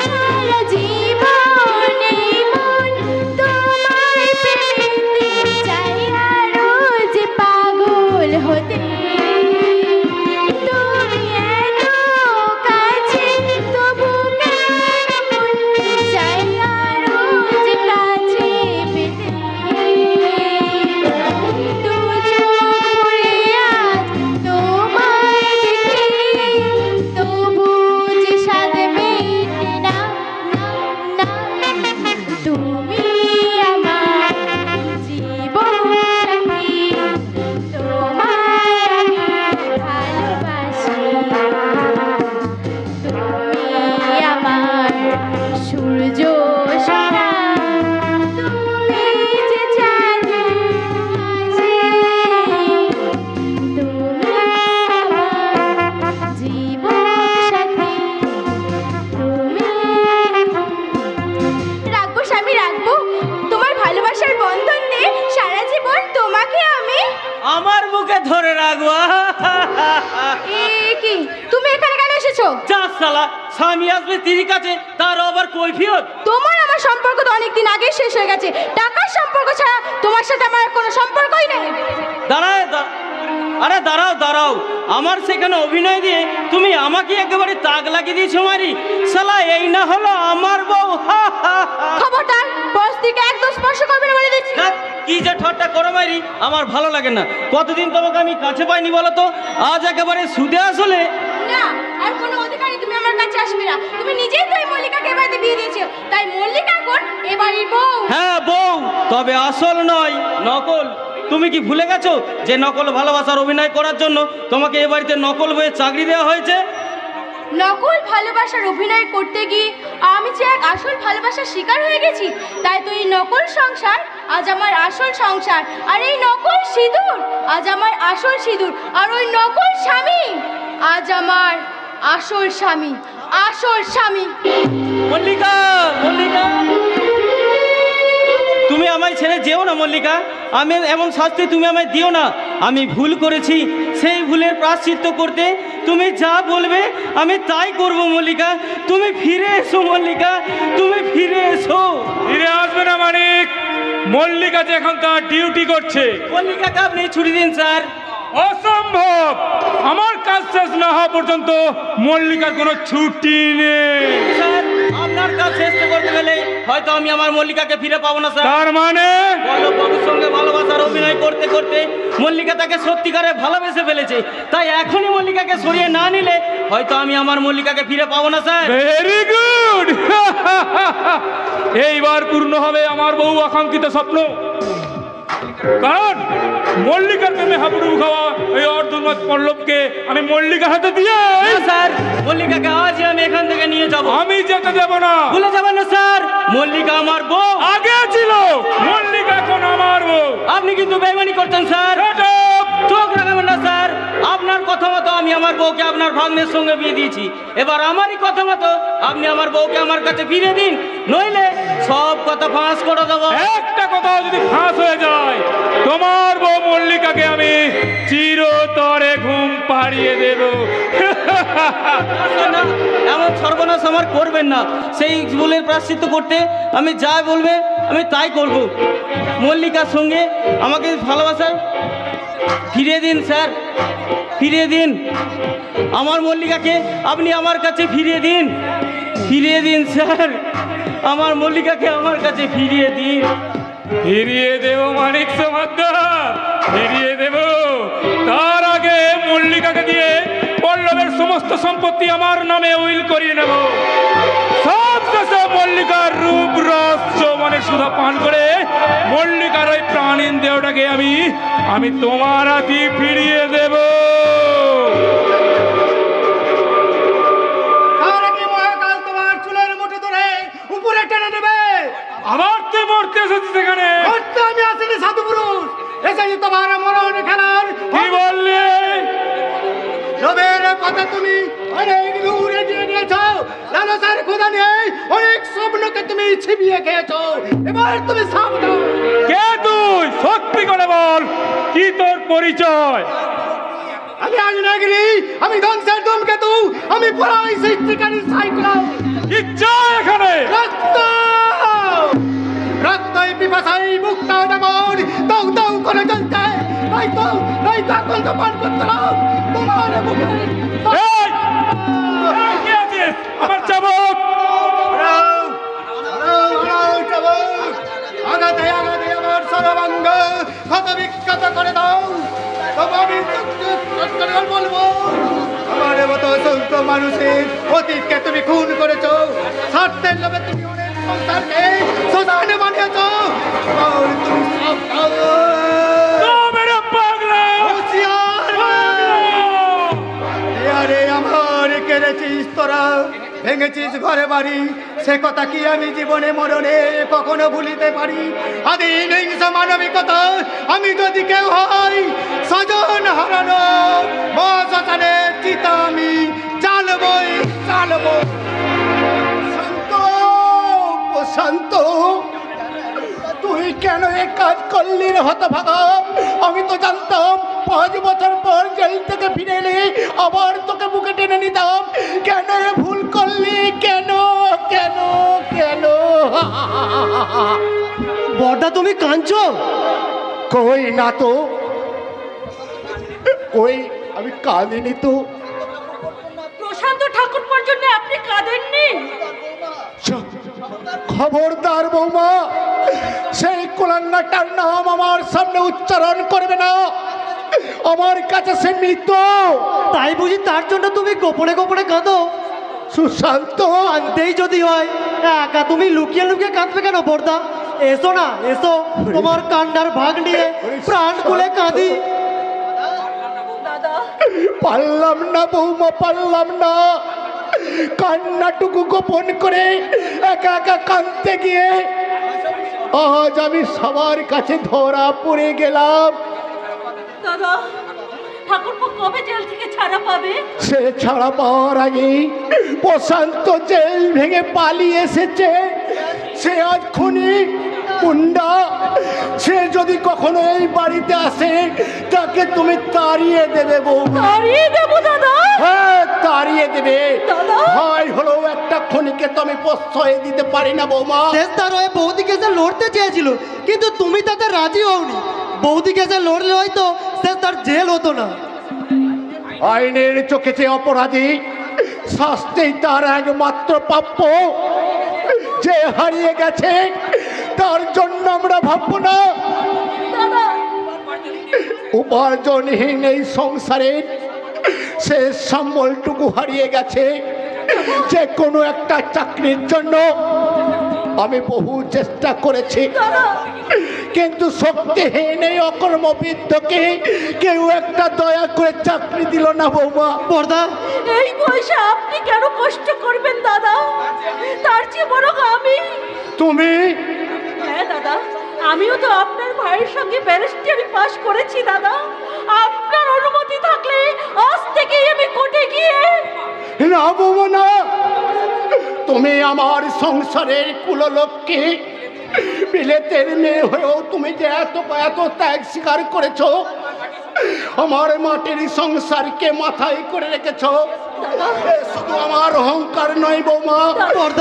সারা জীবন এই মন তোমায় পেতে চাই, আরো যে পাগল হতে। তুমি এত কাছে তবু কেন মন চাই আরো যে কাছে পেতে। দু চোখ ভরে আজ তোমায় দেখি, তবু যে স্বাদ মেটে না। তুমি আমার জীবন সাথী, তোমায় আমি ভালোবাসি। তুমি আমার সূর্য সোনা, তুমি যে চাঁদের হাসি। তুমি আমার জীবন সাথী, তুমি। রাখবো স্বামী, রাখবো। তোমার ভালোবাসার বন্ধন নিয়ে সারা জীবন তোমাকে আমি। আমার মুখে ধরে রাখবো। এ কি, তুমি এখানে কেন এসেছো? যা শালা, স্বামী আসবে স্ত্রীর কাছে, তার আবার কৈফিয়ত। তোমার আমার সম্পর্ক তো অনেকদিন আগে শেষ হয়ে গেছে। টাকার সম্পর্ক ছাড়া তোমার সাথে আমার আর কোনো সম্পর্কই নেই। আরে দাঁড়াও, আমার সেখানে অভিনয় দিয়ে তুমি আমাকে একেবারে তাক লাগিয়ে দিয়েছো মারি। শালা, এই না হলো আমার বউ। খবরদার, বস্তিকে একদম স্পর্শ করবে না বলে দিচ্ছি। ধ্যাৎ, কি যে ঠাট্টা করো মারি, আমার ভালো লাগে না। কতদিন তোমাকে আমি কাছে পাইনি বলো তো, আজ একেবারে সুদে আসলে। না, আর কোনো অধিকারী তুমি আমার কাছে আসবে না। তুমি নিজেই তো এই মল্লিকাকে এ বাড়িতে বিয়ে দিয়েছো, তাই মল্লিকা এখন এ বাড়ির বউ। হ্যাঁ বউ, তবে আসল নয়, নকল। তুমি কি ভুলে গেছো যে নকল ভালোবাসার অভিনয় করার জন্য তোমাকে এ বাড়িতে নকল বইয়ে চাকরি দেওয়া হয়েছে? নকল ভালোবাসার অভিনয় করতে গিয়ে আমি যে এক আসল ভালোবাসার শিকার হয়ে গেছি, তাই তো এই নকল সংসার আজ আমার আসল সংসার, আর এই নকল সিঁদুর আজ আমার আসল সিঁদুর, আর ওই নকল স্বামী আজ আমার আসল স্বামী। মল্লিকা, তুমি আমায় ছেড়ে যেও না মল্লিকা, আমি এমন শাস্তি তুমি আমায় দিও না। আমি ভুল করেছি, সেই ভুলের প্রায়শ্চিত্ত করতে তুমি যা বলবে আমি তাই করব মল্লিকা। তুমি ফিরে এসো মল্লিকা, তুমি ফিরে এসো। ফিরে আসবে না মানিক, মল্লিকা যে এখন তার ডিউটি করছে। মল্লিকাকে আপনি ছুটি দিন স্যার। অসম্ভব, আমার কাজ শেষ না হওয়া পর্যন্ত মল্লিকার কোনো ছুটি নেই। স্যার আপনার কাজ শেষ করতে গেলে হয়তো আমি আমার মল্লিকাকে ফিরে পাবো না স্যার। তার মানে বাবুর সঙ্গে ভালোবাসার অভিনয় করতে করতে মল্লিকা তাকে সত্যিকারে ভালোবেসে ফেলেছে, তাই এখনই মল্লিকাকে সরিয়ে না নিলে হয়তো আমি আমার মল্লিকাকে ফিরে পাবো না স্যার। ভেরি গুড, এইবার পূর্ণ হবে আমার বহু আকাঙ্ক্ষিত স্বপ্ন। কারণ মল্লিকার প্রেমে হাবুডুবু খাওয়া এই অর্ধুন্মাদ পল্লবকে আমি মল্লিকার হাতে দিয়ে স্যার মল্লিকাকে আজই আমি এখান থেকে নিয়ে যাব। আমি যেতে দেব না। ভুলে যাবেন না স্যার, মল্লিকা আমার বউ। আগে ছিল, মল্লিকা এখন আমার বউ। আপনি কিন্তু বেইমানি করতেন স্যার। চোখ রাখাবেন না স্যার, আপনার কথা মতো আমি আমার বউকে আপনার ভাগ্নের সঙ্গে বিয়ে দিয়েছি। এবার আমারই কথা মতো আপনি আমার বউকে আমার কাছে ফিরে দিন, নইলে সব কথা ফাঁস করে দেবো। একটা কথা যদি ফাঁস হয়ে যায়, তোমার বউ মল্লিকাকে আমি চিরতরে ঘুম পাড়িয়ে দেব। না, এমন সর্বনাশ আমার করবেন না। সেই ভুলের প্রায়শ্চিত্ত করতে আমি যা বলবে আমি তাই করব। মল্লিকার সঙ্গে আমাকে ভালোবাসায় ফিরিয়ে দিন স্যার, ফিরিয়ে দিন আমার মল্লিকাকে। আপনি আমার কাছে ফিরিয়ে দিন, ফিরিয়ে দিন স্যার, আমার মল্লিকাকে আমার কাছে ফিরিয়ে দিন। ফিরিয়ে দেব মানিক সমাদ্দার, ফিরিয়ে দেব। তার আগে মল্লিকাকে দিয়ে পল্লবের সমস্ত সম্পত্তি আমার নামে উইল করিয়ে নেব। সব শেষে মল্লিকার রূপ রস যৌবনের সুধা পান করে মল্লিকার ওই প্রাণীন দেহটাকে আমি তোমার হাতে ফিরিয়ে দেব। মহাকাল তোমার চুলের মুঠি ধরে উপরে টেনে নেবে। আবার তুই মরতে এসেছিস সেখানে? আমি আসিনি সাধু পুরুষ, এসেছি তোমার মরণ খেলার। কি বললি? লোভের পথে তুমি অনেক দূরে দিয়ে নিয়েছ, লালসার ক্ষুধা নিয়ে অনেক স্বপ্নকে তুমি ছিপিয়ে খেয়েছো। এবার তুমি সাবধান। কে তুই? সত্যি করে বল, কি তোর পরিচয়? আমি আগ্নেয়গিরি, আমি ধ্বংসের ধূমকেতু, আমি পরাই সৃষ্টিকারী সাইক্লোন। কি চাই এখানে? রক্ত, রক্তই পিপাসাই মুক্ত যেমন দাউ দাউ করে জ্বলছে, তাই তো এখন তো পান করতে নাও তোমার মুখে। এই, কে আছিস? আমার চাবুক! আগাতে আগাতে আমার সর্বাঙ্গ ক্ষত বিক্ষত করে দাও। তবে আমি বলবো, আমার মতো অসংখ্য মানুষের অতীতকে তুমি খুন করেছো, স্বার্থের লোভে তুমি অনেক সংসারকে শ্মশানে বানিয়েছো। আর তুমি আরে আমার কেড়েছিস তোরা, ভেঙেছিস ঘরে বাড়ি, সে কথা কি আমি জীবনে মরণে কখনো ভুলিতে পারি? আদি হিংস মানবিকতা আমি যদি কেউ হই, স্বজন হারানো শ্মশানে চিতা আমি চালবই চালব। শান্ত, তুই কেন এই কাজ করলি রে হতভাগা? আমি তো জানতাম 5 বছর পর জেল থেকে ফিরে এলে আবার তোকে বুকে টেনে নিতাম। কেন এ ভুল করলি? কেন কেন কেন? বড়দা তুমি কাঁদছো? কই না তো, কই আমি কাঁদিনি তো। প্রশান্ত ঠাকুরপোর জন্য আপনি কাঁদেননি? খবরদার বৌমা, সেই কুলাঙ্গাটার নাম আমার সামনে উচ্চারণ করবে না। আমার কাছে সে মৃত। তাই বুঝি তার জন্য তুমি গোপনে গোপনে কাঁদো? সুশান্ত, আনতেই যদি হয় একা তুমি লুকিয়ে লুকিয়ে কাঁদবে কেন বর্দা? এসো না, এসো, তোমার কান্নার ভাগ নিয়ে প্রাণ খুলে কাঁদি। পারলাম না বৌমা, পারলাম না। কান্নাটুকু গোপন করে একা একা কাঁদতে গিয়ে আজ আমি সবার কাছে ধরা পড়ে গেলাম। দাদা, ঠাকুরপো কবে জেল থেকে ছাড়া পাবে? সে ছাড়া পাওয়ার আগেই প্রশান্ত জেল ভেঙে পালিয়ে এসেছে। সে আজ খুনি, পুন্ডা, সে যদি কখনো এই বাড়িতে আসে তাকে তুমি তাড়িয়ে দেবে বৌমা। তাড়িয়ে দেবো দাদা? হ্যাঁ, তাড়িয়ে দেবে। দাদা? হয় হলো একটা খনিকে তো আমি প্রশ্রয় দিতে পারি না বৌমা। তার ওই বৌদিকে যে লড়তে চেয়েছিল, কিন্তু তুমি তাতে রাজি হওনি। বৌদিকে যে লড়লে হয়তো সে তার জেল হতো না। আইনের চোখে যে অপরাধী, শাস্তি তার একমাত্র প্রাপ্য। যে হারিয়ে গেছে তার জন্য আমরা ভাববো না। উপার্জনহীন এই সংসারের শেষ সম্বলটুকু হারিয়ে গেছে। যে কোনো একটা চাকরির জন্য আমি বহু চেষ্টা করেছি, কিন্তু শক্তিহীন এই অকর্মবৃদ্ধকে কেউ একটা দয়া করে চাকরি দিল না বৌমা। বর্দা, এই বয়সে আপনি কেন কষ্ট করবেন দাদা? তার চেয়ে বরং আমি। তুমি? হ্যাঁ দাদা, আমিও তো আপনার ভাইয়ের সঙ্গে ব্যারিস্টারি পাশ করেছি দাদা। আপনার অনুমতি থাকলে আজ থেকেই আমি কোর্টে গিয়ে। না বৌমা না, তুমি আমার সংসারের কুললক্ষ্মী। বিলেতের মেয়ে হয়েও তুমি যে এত এত ত্যাগ স্বীকার করেছো, আমার মাটির সংসারকে মাথায় করে রেখেছো। এ শুধু আমার অহংকার নয় বৌমা,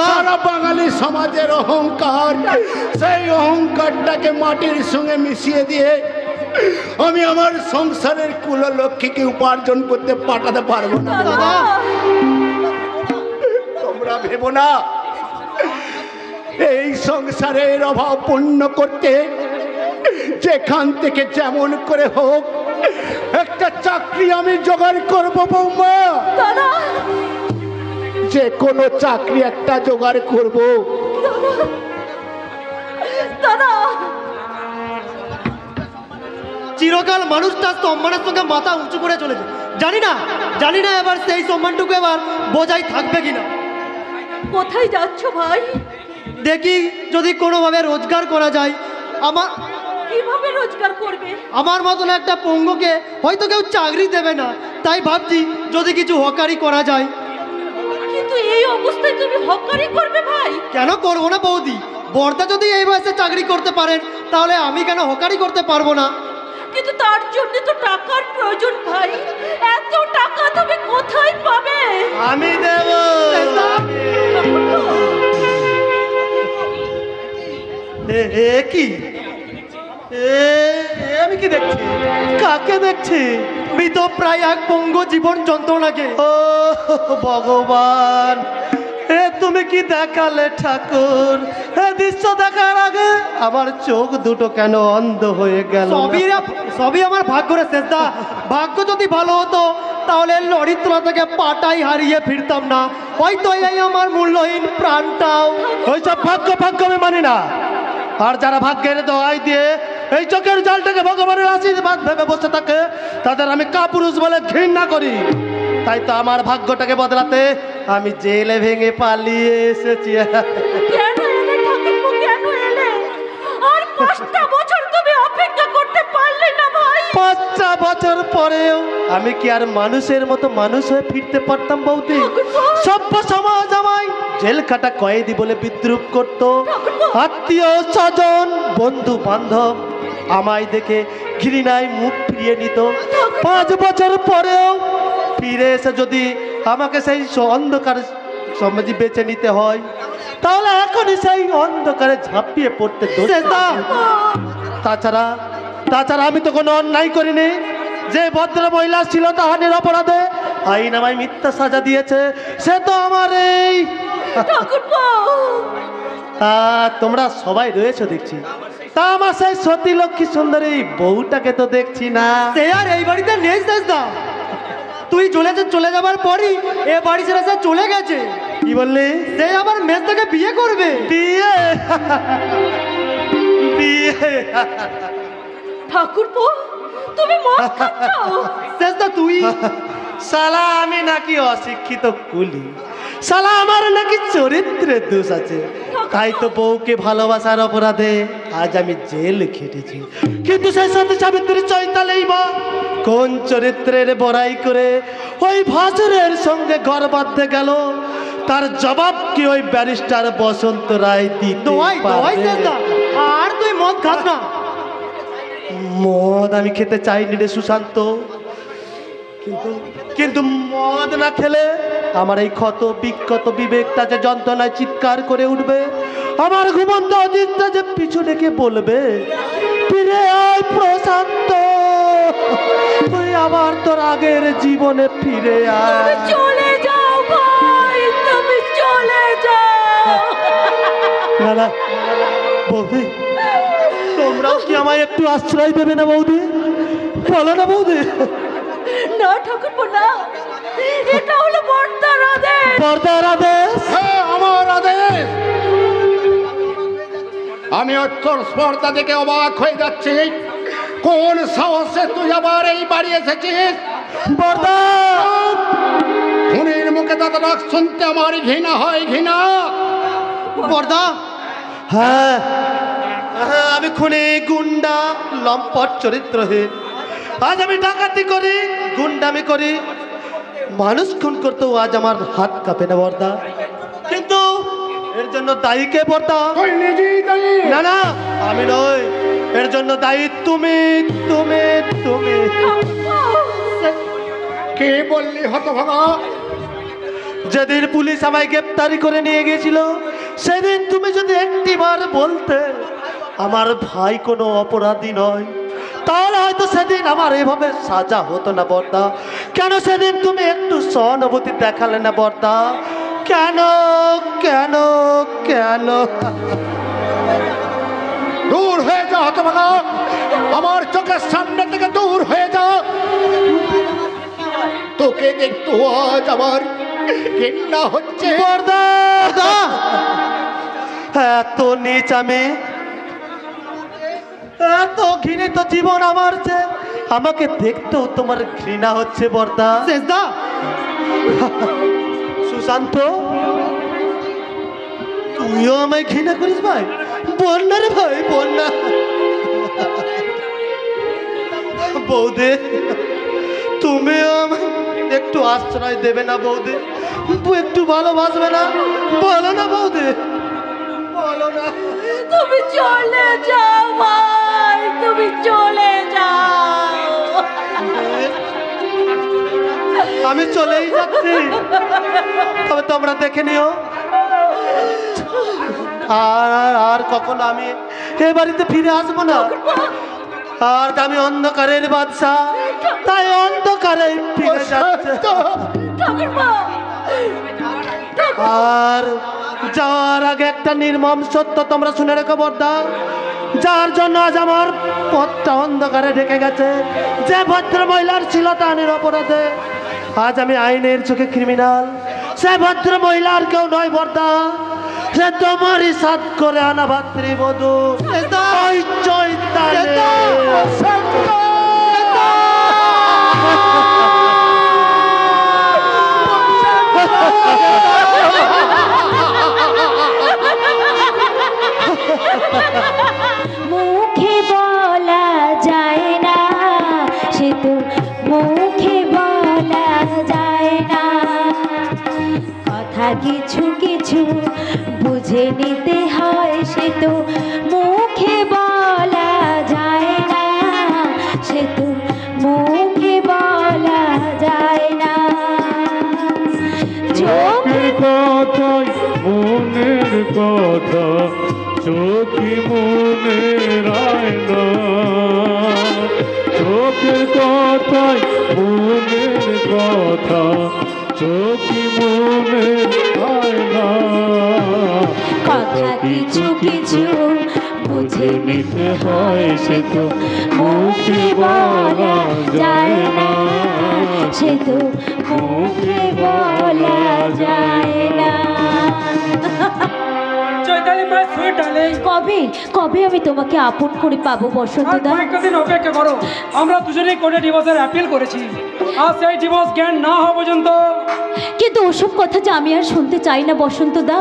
সারা বাঙালি সমাজের অহংকার। সেই অহংকারটাকে মাটির সঙ্গে মিশিয়ে দিয়ে আমি আমার সংসারের কুললক্ষ্মীকে উপার্জন করতে পাঠাতে পারবো না। তোমরা ভেবো না এই সংসারের অভাব পূর্ণ করতে যেখান থেকে যেমন করে হোক একটা চাকরি আমি জোগাড় করব বৌমা। যে কোনো চাকরি একটা জোগাড় করব। চিরকাল মানুষ তার সম্মানের সঙ্গে মাথা উঁচু করে চলেছে। জানি না এবার সেই সম্মানটুকু এবার বজায় থাকবে কিনা। কোথায় যাচ্ছ ভাই? দেখি যদি কোনোভাবে রোজগার করা যায়। কিভাবে রোজগার করবে? আমার মতন একটা পঙ্গুকে হয়তো কেউ চাকরি দেবে না, তাই ভাবছি যদি কিছু হকারি করা যায়। কিন্তু এই অবস্থায় তুমি হকারি করবে ভাই? কেন করবো না বৌদি? বর্দা যদি এই বয়সে চাকরি করতে পারেন তাহলে আমি কেন হকারি করতে পারবো না? কিন্তু তার জন্য তো টাকার প্রয়োজন ভাই। এত টাকা তুমি কোথায় পাবে? আমি দেব। কি আমি কি দেখছি? কাকে দেখছি? মৃত প্রায় এক পঙ্গু জীবন যন্ত্রণাকে। ও ভগবান, তুমি কি দেখালে ঠাকুর? দৃশ্য দেখার আগে আমার চোখ দুটো কেন অন্ধ হয়ে গেল? সবই আমার ভাগ্য রে শেষদা। ভাগ্য যদি ভালো হতো তাহলে লড়িতলা থেকে পাটাই হারিয়ে ফিরতাম না, হয়তো এই আমার মূল্যহীন প্রাণটাও। ওইসব ভাগ্য আমি মানি না। আর যারা ভাগ্যের দোহাই দিয়ে এই চোখের জালটাকে ভগবানের আশীর্বাদ ভেবে বসে থাকে তাদের আমি কাপুরুষ বলে ঘৃণা করি। তাই তো আমার ভাগ্যটাকে বদলাতে আমি জেলে ভেঙে পালিয়ে এসেছি। কেন এলে ঠাকুরপো, কেন এলে? আর 5টা বছর তুমি অপেক্ষা করতে পারলে না ভাই? 5টা বছর পরেও আমি কি আর মানুষের মতো মানুষ হয়ে ফিরতে পারতাম বৌদি? সভ্য সমাজ আমায় জেল কাটা কয়েদি বলে বিদ্রুপ করত। আত্মীয় স্বজন বন্ধু বান্ধব আমায় দেখে ঘৃণায় মুখ ফিরিয়ে নিত। 5 বছর পরেও ফিরে এসে যদি আমাকে সেই অন্ধকার সমাজে বেছে নিতে হয় তাহলে এখনই সেই অন্ধকারে ঝাঁপিয়ে পড়তে তাছাড়া আমি তো কোনো অন্যায় করিনি। যে ভদ্র মহিলা ছিল তাহার অপরাধে আইন আমায় মিথ্যা সাজা দিয়েছে, সে তো আমার এই। তোমরা সবাই রয়েছো দেখছি, তা আমার সেই সতী লক্ষ্মী সুন্দরী বউটাকে তো দেখছি না। সে আর এই বাড়িতে নেই শেষদা। তুই চলে যাবার পরই এ বাড়ি ছেড়ে সে চলে গেছে। কি বললি? সে আবার মেয়ে থেকে বিয়ে করবে। বিয়ে? ঠাকুরপো, তুমি মদ খাচ্ছ? শেষদা তুই শালা আমি নাকি অশিক্ষিত কুলি? শালা আমার নাকি চরিত্রের দোষ আছে, তাই তো বউকে ভালোবাসার অপরাধে আজ আমি জেল খেটেছি। কিন্তু সেই সাথে সাবিত্রী চৈতালেই বা কোন চরিত্রের বড়াই করে ওই ভাসুরের সঙ্গে ঘর বাঁধতে গেল, তার জবাব কি ওই ব্যারিস্টার বসন্ত রায় দিতে পারবে? আর তুই মদ খাস না। মদ আমি খেতে চাইনি রে সুশান্ত, কিন্তু কিন্তু মদ না খেলে আমার এই ক্ষত বিক্ষত বিবেকটা যে যন্ত্রণায় চিৎকার করে উঠবে, আমার ঘুমন্ত অতীতটা যে পিছু ডেকে বলবে, ফিরে আয় প্রশান্ত, তুই আবার তোর আগের জীবনে ফিরে আয়। চলে যাও ভাই, তুমি চলে যাও। না না বৌদি, তোমরাও কি আমায় একটু আশ্রয় দেবে না বৌদি? বলো না বৌদি। না ঠাকুরপো না, এটা হলো বর্দার আদেশ। বর্দার আদেশ? হ্যাঁ, আমার আদেশ। আমি তোর স্পর্ধা দেখে অবাক হয়ে যাচ্ছি। কোন সাহসে তুই আবার এই বাড়ি এসেছিস? বর্দা! খুনির মুখে দাদা ডাক শুনতে আমার ঘৃণা হয়, ঘৃণা। বর্দা? হ্যাঁ হ্যাঁ, আমি খুনি, গুন্ডা, লম্পট চরিত্রহীন। আজ আমি ডাকাতি করি, গুন্ডামি করি, মানুষ খুন করতেও আজ আমার হাত কাঁপে না বর্দা। কিন্তু এর জন্য দায়ী কে বর্দা? তুই নিজেই দায়ী। না না, আমি নই, এর জন্য দায়ী তুমি, তুমি, তুমি। কে বললি হতভাগা? যেদিন পুলিশ আমায় গ্রেপ্তারি করে নিয়ে গিয়েছিল, সেদিন তুমি যদি একটিবার বলতে আমার ভাই কোনো অপরাধী নয়, তাহলে হয়তো সেদিন আমার এভাবে সাজা হতো না বর্দা। কেন সেদিন তুমি একটু সহানুভূতি দেখালে না বর্দা? কেন কেন কেন? দূর হয়ে যা হতভাগা, আমার চোখের সামনে থেকে দূর হয়ে যা। তোকে দেখতে আজ আমার ঘৃণা হচ্ছে। বর্দা! এত নিচ আমি, এত ঘৃণিত জীবন আমার, যে আমাকে দেখতেও তোমার ঘৃণা হচ্ছে বর্দা। সুশান্ত, তুইও আমায় ঘৃণা করিস ভাই? বন্যা রে ভাই, বন্যা। বৌদি, তুমিও আমায় একটু আশ্রয় দেবে না বৌদি? একটু ভালোবাসবে না? বলো না বৌদি, বলো না। তুমি চলে যাও ভাই, তুমি চলে যাও। আমি চলেই যাচ্ছি, তবে তোমরা দেখে নিও আর আর কখনো আমি এ বাড়িতে ফিরে আসবো না। আর আমি অন্ধকারের বাদশা, তাই অন্ধকারে ফিরে যাচ্ছে। আর যাওয়ার আগে একটা নির্মম সত্য তোমরা শুনে রেখো বর্দা, যার জন্য আজ আমার পথটা অন্ধকারে ঢেকে গেছে, যে ভদ্র মহিলার ছিল তা নিরপরাধে, আজ আমি আইনের চোখে ক্রিমিনাল। সে ভদ্র মহিলার কেউ নয় বর্দা, সে তোমারই সাথ করে আনা ভাতৃবধূ ওই চৈতালি। মুখে বলা যায় না, সে তো মুখে বলা যায় না, কথা কিছু কিছু বুঝে নিতে হয়, সে তো মুখে বলা যায় না, সে তো মুখে বলা যায় না। চোখের কথাই মনের কথা, চোখে মনের আয়না, চোখের কথাই মনের কথা, চোখে মনের আয়না, কথা কিছু কিছু বুঝে নিতে হয়, সে তো মুখে বলা যায় না, সে তো মুখে বলা যায় না। চৈতালি মাই সুইট ডার্লিং, কবে কবে আমি তোমাকে আপন করে পাবো বসন্তদা? কয়েকটা দিন অপেক্ষা করো। আমরা দুজনেই কোর্টে ডিভোর্সের অ্যাপিল করেছি, আর সেই ডিভোর্স জ্ঞান না হওয়া পর্যন্ত। কিন্তু ওসব কথা যে আমি আর শুনতে চাই না বসন্তদা।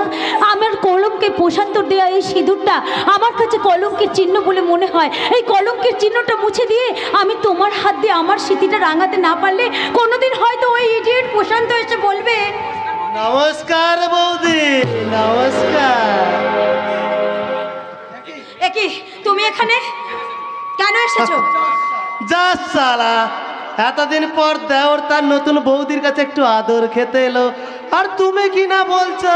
আমার কলমকে পোষান্তর দেওয়া এই সিঁদুরটা আমার কাছে কলঙ্কের চিহ্ন বলে মনে হয়। এই কলঙ্কের চিহ্নটা মুছে দিয়ে আমি তোমার হাত দিয়ে আমার স্মৃতিটা রাঙাতে না পারলে কোনোদিন হয়তো ওই ইডিয়েট প্রশান্ত এসে বলবে, নমস্কার বৌদি, নমস্কার। একই এখানে কেন এসেছো? যা সালা, এতদিন পর দেওর তার নতুন বৌদির কাছে একটু আদর খেতে এলো, আর তুমি কি না বলছো?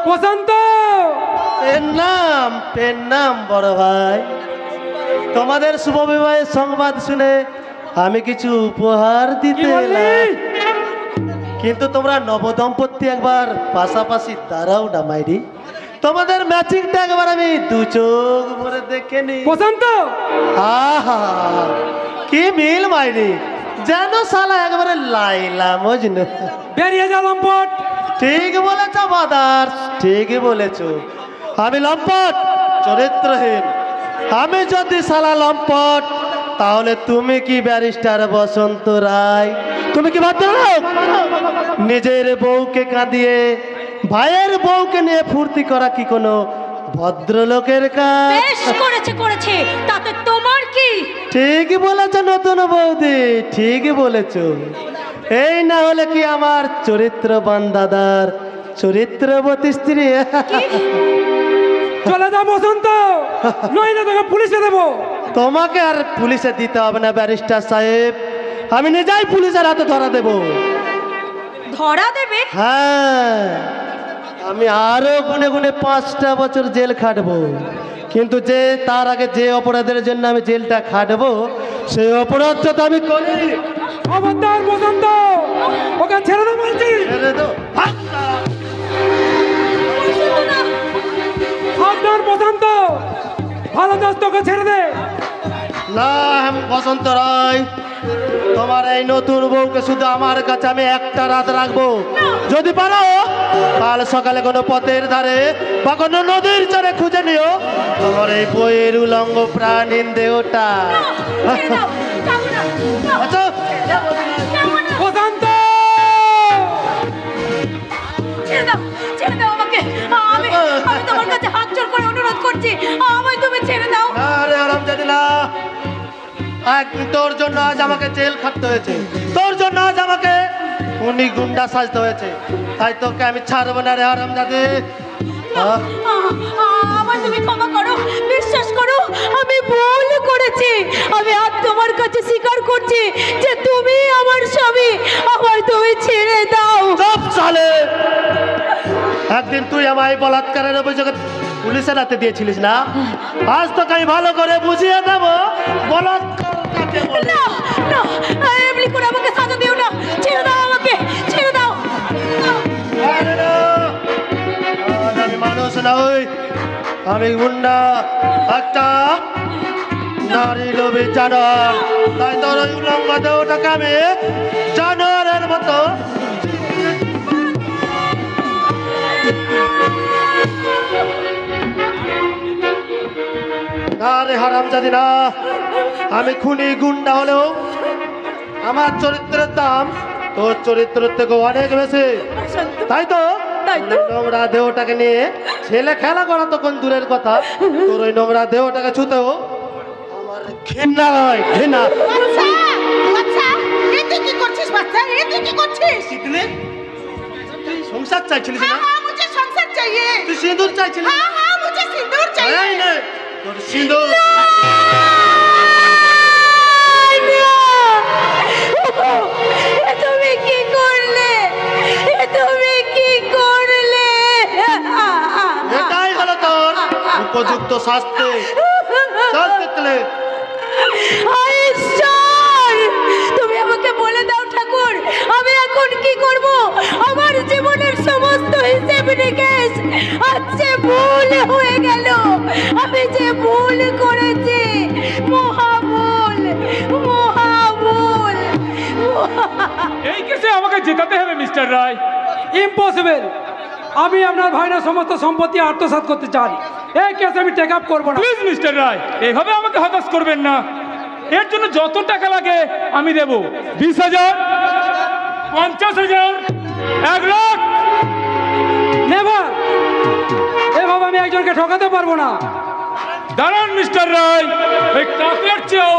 বসন্ত, পেন নাম বড় ভাই। তোমাদের শুভ বিবাহের সংবাদ শুনে আমি কিছু উপহার দিতে এলাম, কিন্তু তোমরা নবদম্পতি একবার পাশাপাশি দাঁড়াও না মাইরি। তোমাদের ম্যাচিংটা একবার আমি দু চোখ ভরে দেখে নি। বসন্ত, আহা কি মিল মাইরি, যেন সালা একবারে লাইলা মজনু। বেরিয়ে যা লম্পট। ঠিক বলেছ বাদার, ঠিকই বলেছ। আমি লম্পট, চরিত্রহীন। আমি যদি সালা লম্পট, তাহলে তুমি কি ব্যারিস্টার বসন্ত রায়? তুমি কি ভদ্রলোক? নিজের বউকে কাঁদিয়ে ভাইয়ের বউকে নিয়ে ফুর্তি করা কি কোনো ভদ্রলোকের কাজ? বেশ করেছে, তাতে তোমার কি? ঠিকই বলেছ নতুন বৌদি, ঠিকই বলেছ। এই না হলে কি আমার চরিত্রবান দাদার চরিত্রবতী স্ত্রী? চলে যা বসন্ত, নইলে তোকে পুলিশে দেবো। তোমাকে আর পুলিশে দিতে হবে না ব্যারিস্টার সাহেব, আমি নিজেই পুলিশের হাতে ধরা দেব। ধরা দেবে? হ্যাঁ, আমি আরো গুনে গুনে 5টা বছর জেল খাটবো, কিন্তু যে তার আগে যে অপরাধের জন্য আমি জেলটা খাটবো, সেই অপরাধ যদি আমি করি। খবরদার বসন্ত, ওকে ছেড়ে দাও বলছি। ছেড়ে দাও। সাবধান বসন্ত, ভালো চাস তোকে ছেড়ে দে। না বসন্ত রায়, তোমার এই নতুন বউকে শুধু আমার কাছে আমি একটা রাত রাখবো। যদি পারো কাল সকালে কোনো পথের ধারে বা কোনো নদীর চরে খুঁজে নিও আমার এই বইয়ের উলঙ্গ প্রাণীন দেহটা। আচ্ছা বসন্ত, ছেড়ে দাও আমাকে। আমি তোমার কাছে হাত জোড় করে অনুরোধ করছি, আমায় তুমি ছেড়ে দাও। আরে আরাম জানি না, তোর জন্য আজ আমাকে জেল খাটতে হয়েছে, তোর জন্য আজ আমাকে উনি গুন্ডা সাজতে হয়েছে, তাই তোকে আমি ছাড়বো না রে আরাম জাদি। আমায় তুমি ক্ষমা করো, বিশ্বাস করো আমি ভুল করেছি। আমি আজ তোমার কাছে স্বীকার করছি যে তুমি আমার স্বামী, আমায় তুমি ছেড়ে দাও। চুপ সালে, একদিন তুই আমায় বলাৎকারের অভিযোগে পুলিশের হাতে দিয়েছিলিস না? আজ তোকে আমি ভালো করে বুঝিয়ে দেবো বলাৎকার কাকে বলে। না না, এমনি করে আমাকে সাজা দিও না, ছেড়ে দাও আমাকে, ছেড়ে দাও। আরে না, আজ আমি মানুষ নই, আমি গুন্ডা, একটা নারী লোভী জানোয়ার, তাই তোর ওই উলঙ্গ দেহটাকে আমি জানোয়ারের মতো না রে হারাম জানি না। আমি খুনি গুন্ডা হলেও আমার চরিত্রের দাম তোর চরিত্রের থেকে অনেক বেশি। তাই তো নোংরা দেহটাকে নিয়ে ছেলে খেলা করা তখন দূরের কথা, তোর ওই নোংরা দেহটাকে ছুতেও আমার ঘৃণা নয়, ঘৃণা। কি করছিস বাচ্চা? তুই কি করছিস? তুই সংসার চাইছিলিস না? मुझे संसार चाहिए। তুই সিঁদুর চাইছিলিস? हाँ मुझे सिंदूर चाहिए। এই নে, তোর সিঁদুর। তুমি কি করলে? তুমি কি করলে? এটাই হলো তোর উপযুক্ত শাস্তি। চল দেখলে। ঈশ্বর, তুমি আমাকে বলে দাও ঠাকুর, আমি এখন কি করব? আমার জীবনের সমস্ত হিসেব নিকেশ আজ যে ভুল হয়ে গেল, আমি যে ভুল করেছি, মহাভুল, মহাভুল। এই কেসে আমাকে জেতাতে হবে মিস্টার রায়। ইম্পসিবল। আমি আপনার ভাইয়ের সমস্ত সম্পত্তি আত্মসাৎ করতে চাই, এই কেস আমি টেক আপ করবো না। প্লিজ মিস্টার রায়, এভাবে আমাকে হতাশ করবেন না। এর জন্য যত টাকা লাগে আমি দেব। 20,000, 50,000, 1 লাখ। নেভার, এভাবে আমি একজনকে ঠকাতে পারবো না। দাঁড়ান মিস্টার রায়, এই টাকার চেয়েও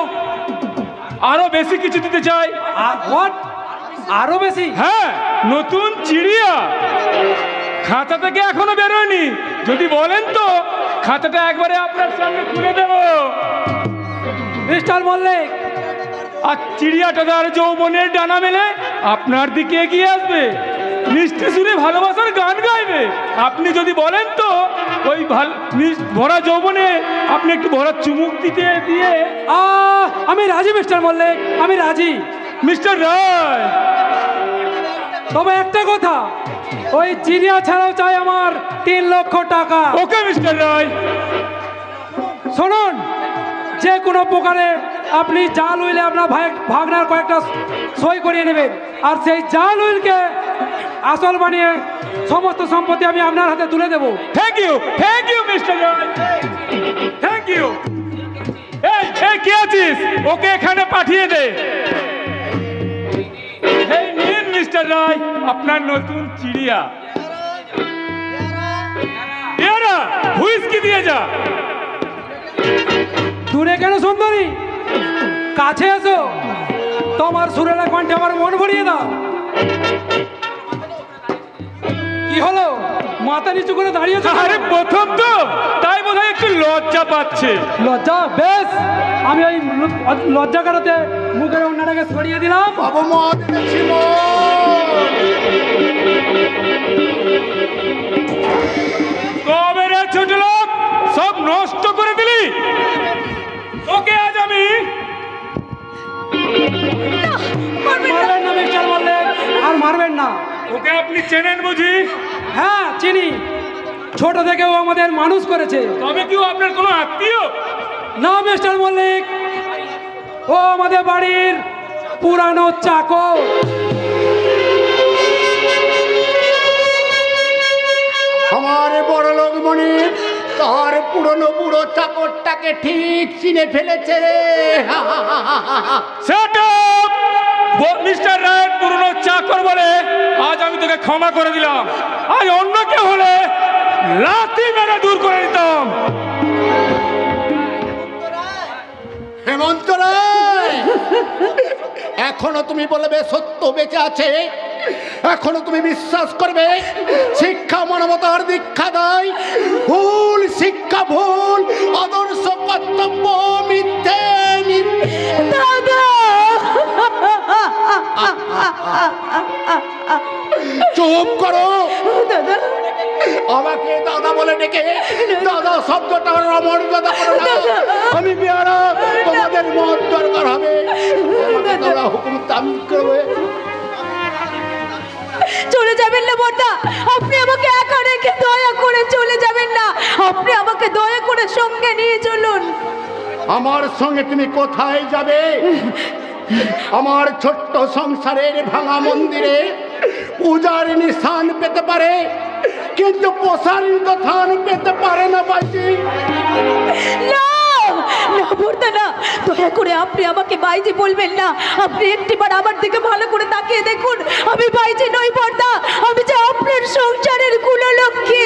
আরো বেশি কিছু দিতে চাই। হোয়াট? আরো বেশি? হ্যাঁ, নতুন চিড়িয়া খাঁচা থেকে এখনো বেরোয়নি। যদি বলেন তো খাতাটা একবারে আপনার সামনে খুলে দেব। মিস্টার মল্লিক, আর চিড়িয়াটা তার যৌবনের ডানা মেলে আপনার দিকে এগিয়ে আসবে, মিষ্টি সুরে ভালোবাসার গান গাইবে। আপনি যদি বলেন তো ওই ভরা যৌবনে আপনি একটু ভরা চুমুক দিয়ে আমি রাজি মিস্টার মল্লিক, আমি রাজি। মিস্টার রায়, তবে একটা কথা, ওই চিড়িয়া ছাড়াও চাই আমার 3 লক্ষ টাকা। ওকে মিস্টার রায়। শুনুন, যে কোনো প্রকারে আপনি জাল উইলে আপনার ভাগনার কয়েকটা সই করিয়ে নেবেন, আর সেই জাল উইলকে আসল বানিয়ে সমস্ত সম্পত্তি আমি আপনার হাতে তুলে দেবো। Thank you mister Roy, thank you. এই কে আছিস, ওকে এখানে পাঠিয়ে দে। এই নিন মিস্টার রায় আপনার নতুন চিড়িয়া। পেয়ারা হুইস্কি দিয়ে যা। দূরে কেন সুন্দরী, কাছে এসো, তোমার সুরেলা কণ্ঠে আমার মন ভরিয়ে দাও। কি হলো, মাথা নিচু করে দাঁড়িয়েছো? আরে প্রথম তো, তাই বোধহয় একটু লজ্জা পাচ্ছে। লজ্জা? বেশ, আমি ওই লজ্জা কারোতে মুখের অন্যটাকে সরিয়ে দিলাম। বাবু মা দিয়েছি কবে রে ছোট লোক, সব নষ্ট করে দিলি। ওকে আজ আমি মারবেন না মিস্টার মল্লিক, আর মারবেন না। ওকে আপনি চেনেন বুঝি? হ্যাঁ চিনি, ছোট থেকে ও আমাদের মানুষ করেছে। তবে কি ও আপনার কোনো আত্মীয়? না মিস্টার মল্লিক, ও আমাদের বাড়ির পুরানো চাকর। আমার বড় লোক মনে তার পুরনো বুড়ো চাকরটাকে ঠিক চিনে ফেলেছে রে। Set up! মিস্টার রায়ের পুরনো চাকর বলে আজ আমি তোকে ক্ষমা করে দিলাম। আজ অন্য কেউ হলে লাথি মেরে দূর করে দিতাম। হেমন্ত রায়, এখনো তুমি বলবে সত্য বেঁচে আছে, এখনো তুমি বিশ্বাস করবে শিক্ষা মানবতার দীক্ষা দেয়, ভুল শিক্ষা ভুল, আদর্শ কর্তব্য মিথ্যে দাদা, চুপ করো। দাদা, আমাকে দাদা বলে ডেকে দাদা শব্দটা অমর্যাদা করো না। আমি পেয়ারা, তোমাদের মত দরকার হবে, দাদা হুকুম তামিল করবে। চলে যাবেন না বড়দা, আপনি আমাকে একা রেখে দয়া করে চলে যাবেন না, আপনি আমাকে দয়া করে সঙ্গে নিয়ে চলুন। আমার সঙ্গে তুমি কোথায় যাবে? আমার ছোট্ট সংসারের ভাঙা মন্দিরে পূজারিনী স্থান পেতে পারে, কিন্তু প্রসারিত স্থান পেতে পারে না বাইজি। না না বড়দা, না, দয়া করে আপনি আমাকে বাইজি বলবেন না। আপনি একটিবার আমার দিকে ভালো করে তাকিয়ে দেখুন, আমি বাইজি নই বড়দা, আমি যে আপনার সংসারের কুললক্ষ্মী।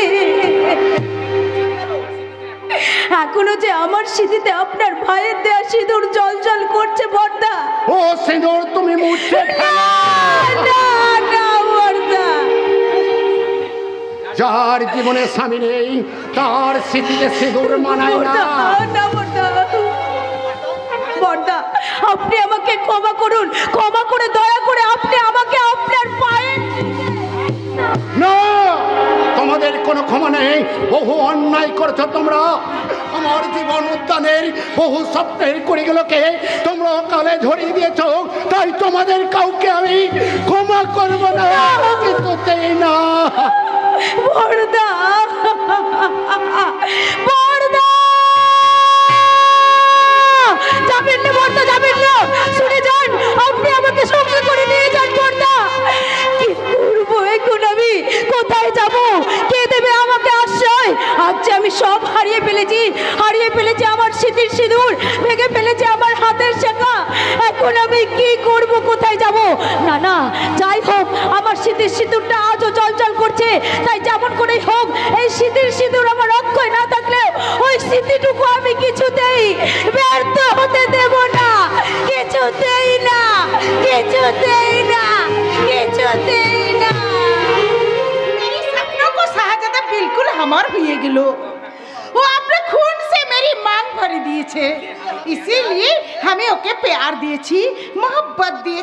এখনো যে আমার স্মৃতিতে আপনার ভাইয়ের দেয়া সিঁদুর জল জল করছে বড়দা। ও সিঁদুর তুমি মুছে না না বড়দা, যার জীবনে স্বামী নেই তার স্মৃতিতে সিঁদুর মানায় না। না বড়দা, বড়দা আপনি আমাকে ক্ষমা করুন, ক্ষমা করে দয়া করে আপনি আমাকে আপনার পায়ে। না, তোমাদের কোনো ক্ষমা নেই, বহু অন্যায় করেছো তোমরা। আমার জীবন উদ্যানের বহু স্বপ্নের কুড়িগুলোকে তোমরা কালে ঝরিয়ে দিয়েছো, তাই তোমাদের কাউকে আমি ক্ষমা করবো না, কিছুতেই না। বড়দা, বড়দা, যাবেন না বড়দা, যাবেন না, শুনে যান, আপনি আমাকে সঙ্গে করে নিয়ে যান বড়দা। কি করবো এখন আমি, কোথায় যাব, কে দেবে আমাকে আশ্রয়? আজ যে আমি সব হারিয়ে ফেলেছি, হারিয়ে ফেলেছি আমার স্মৃতির সিঁদুর, ভেঙে ফেলেছি আমার হাতের শেখা। এখন আমি কি করব, কোথায় যাব? না না, যাই হোক, আমার স্মৃতির সিঁদুরটা আজও জলজল করছে, তাই যেমন করেই হোক এই স্মৃতির সিঁদুর আমার অক্ষয় না থাকলেও ওই স্মৃতিটুকু আমি কিছুতেই ব্যর্থ হতে দেব না, কিছুতেই না, কিছুতেই না, কিছুতেই না। मेरे सपनों को शाहजादा बिल्कुल हमार हुए गिलो। वो अपने भरी दिए इसीलिए हमें ओके प्यार दिए मोहब्बत दिए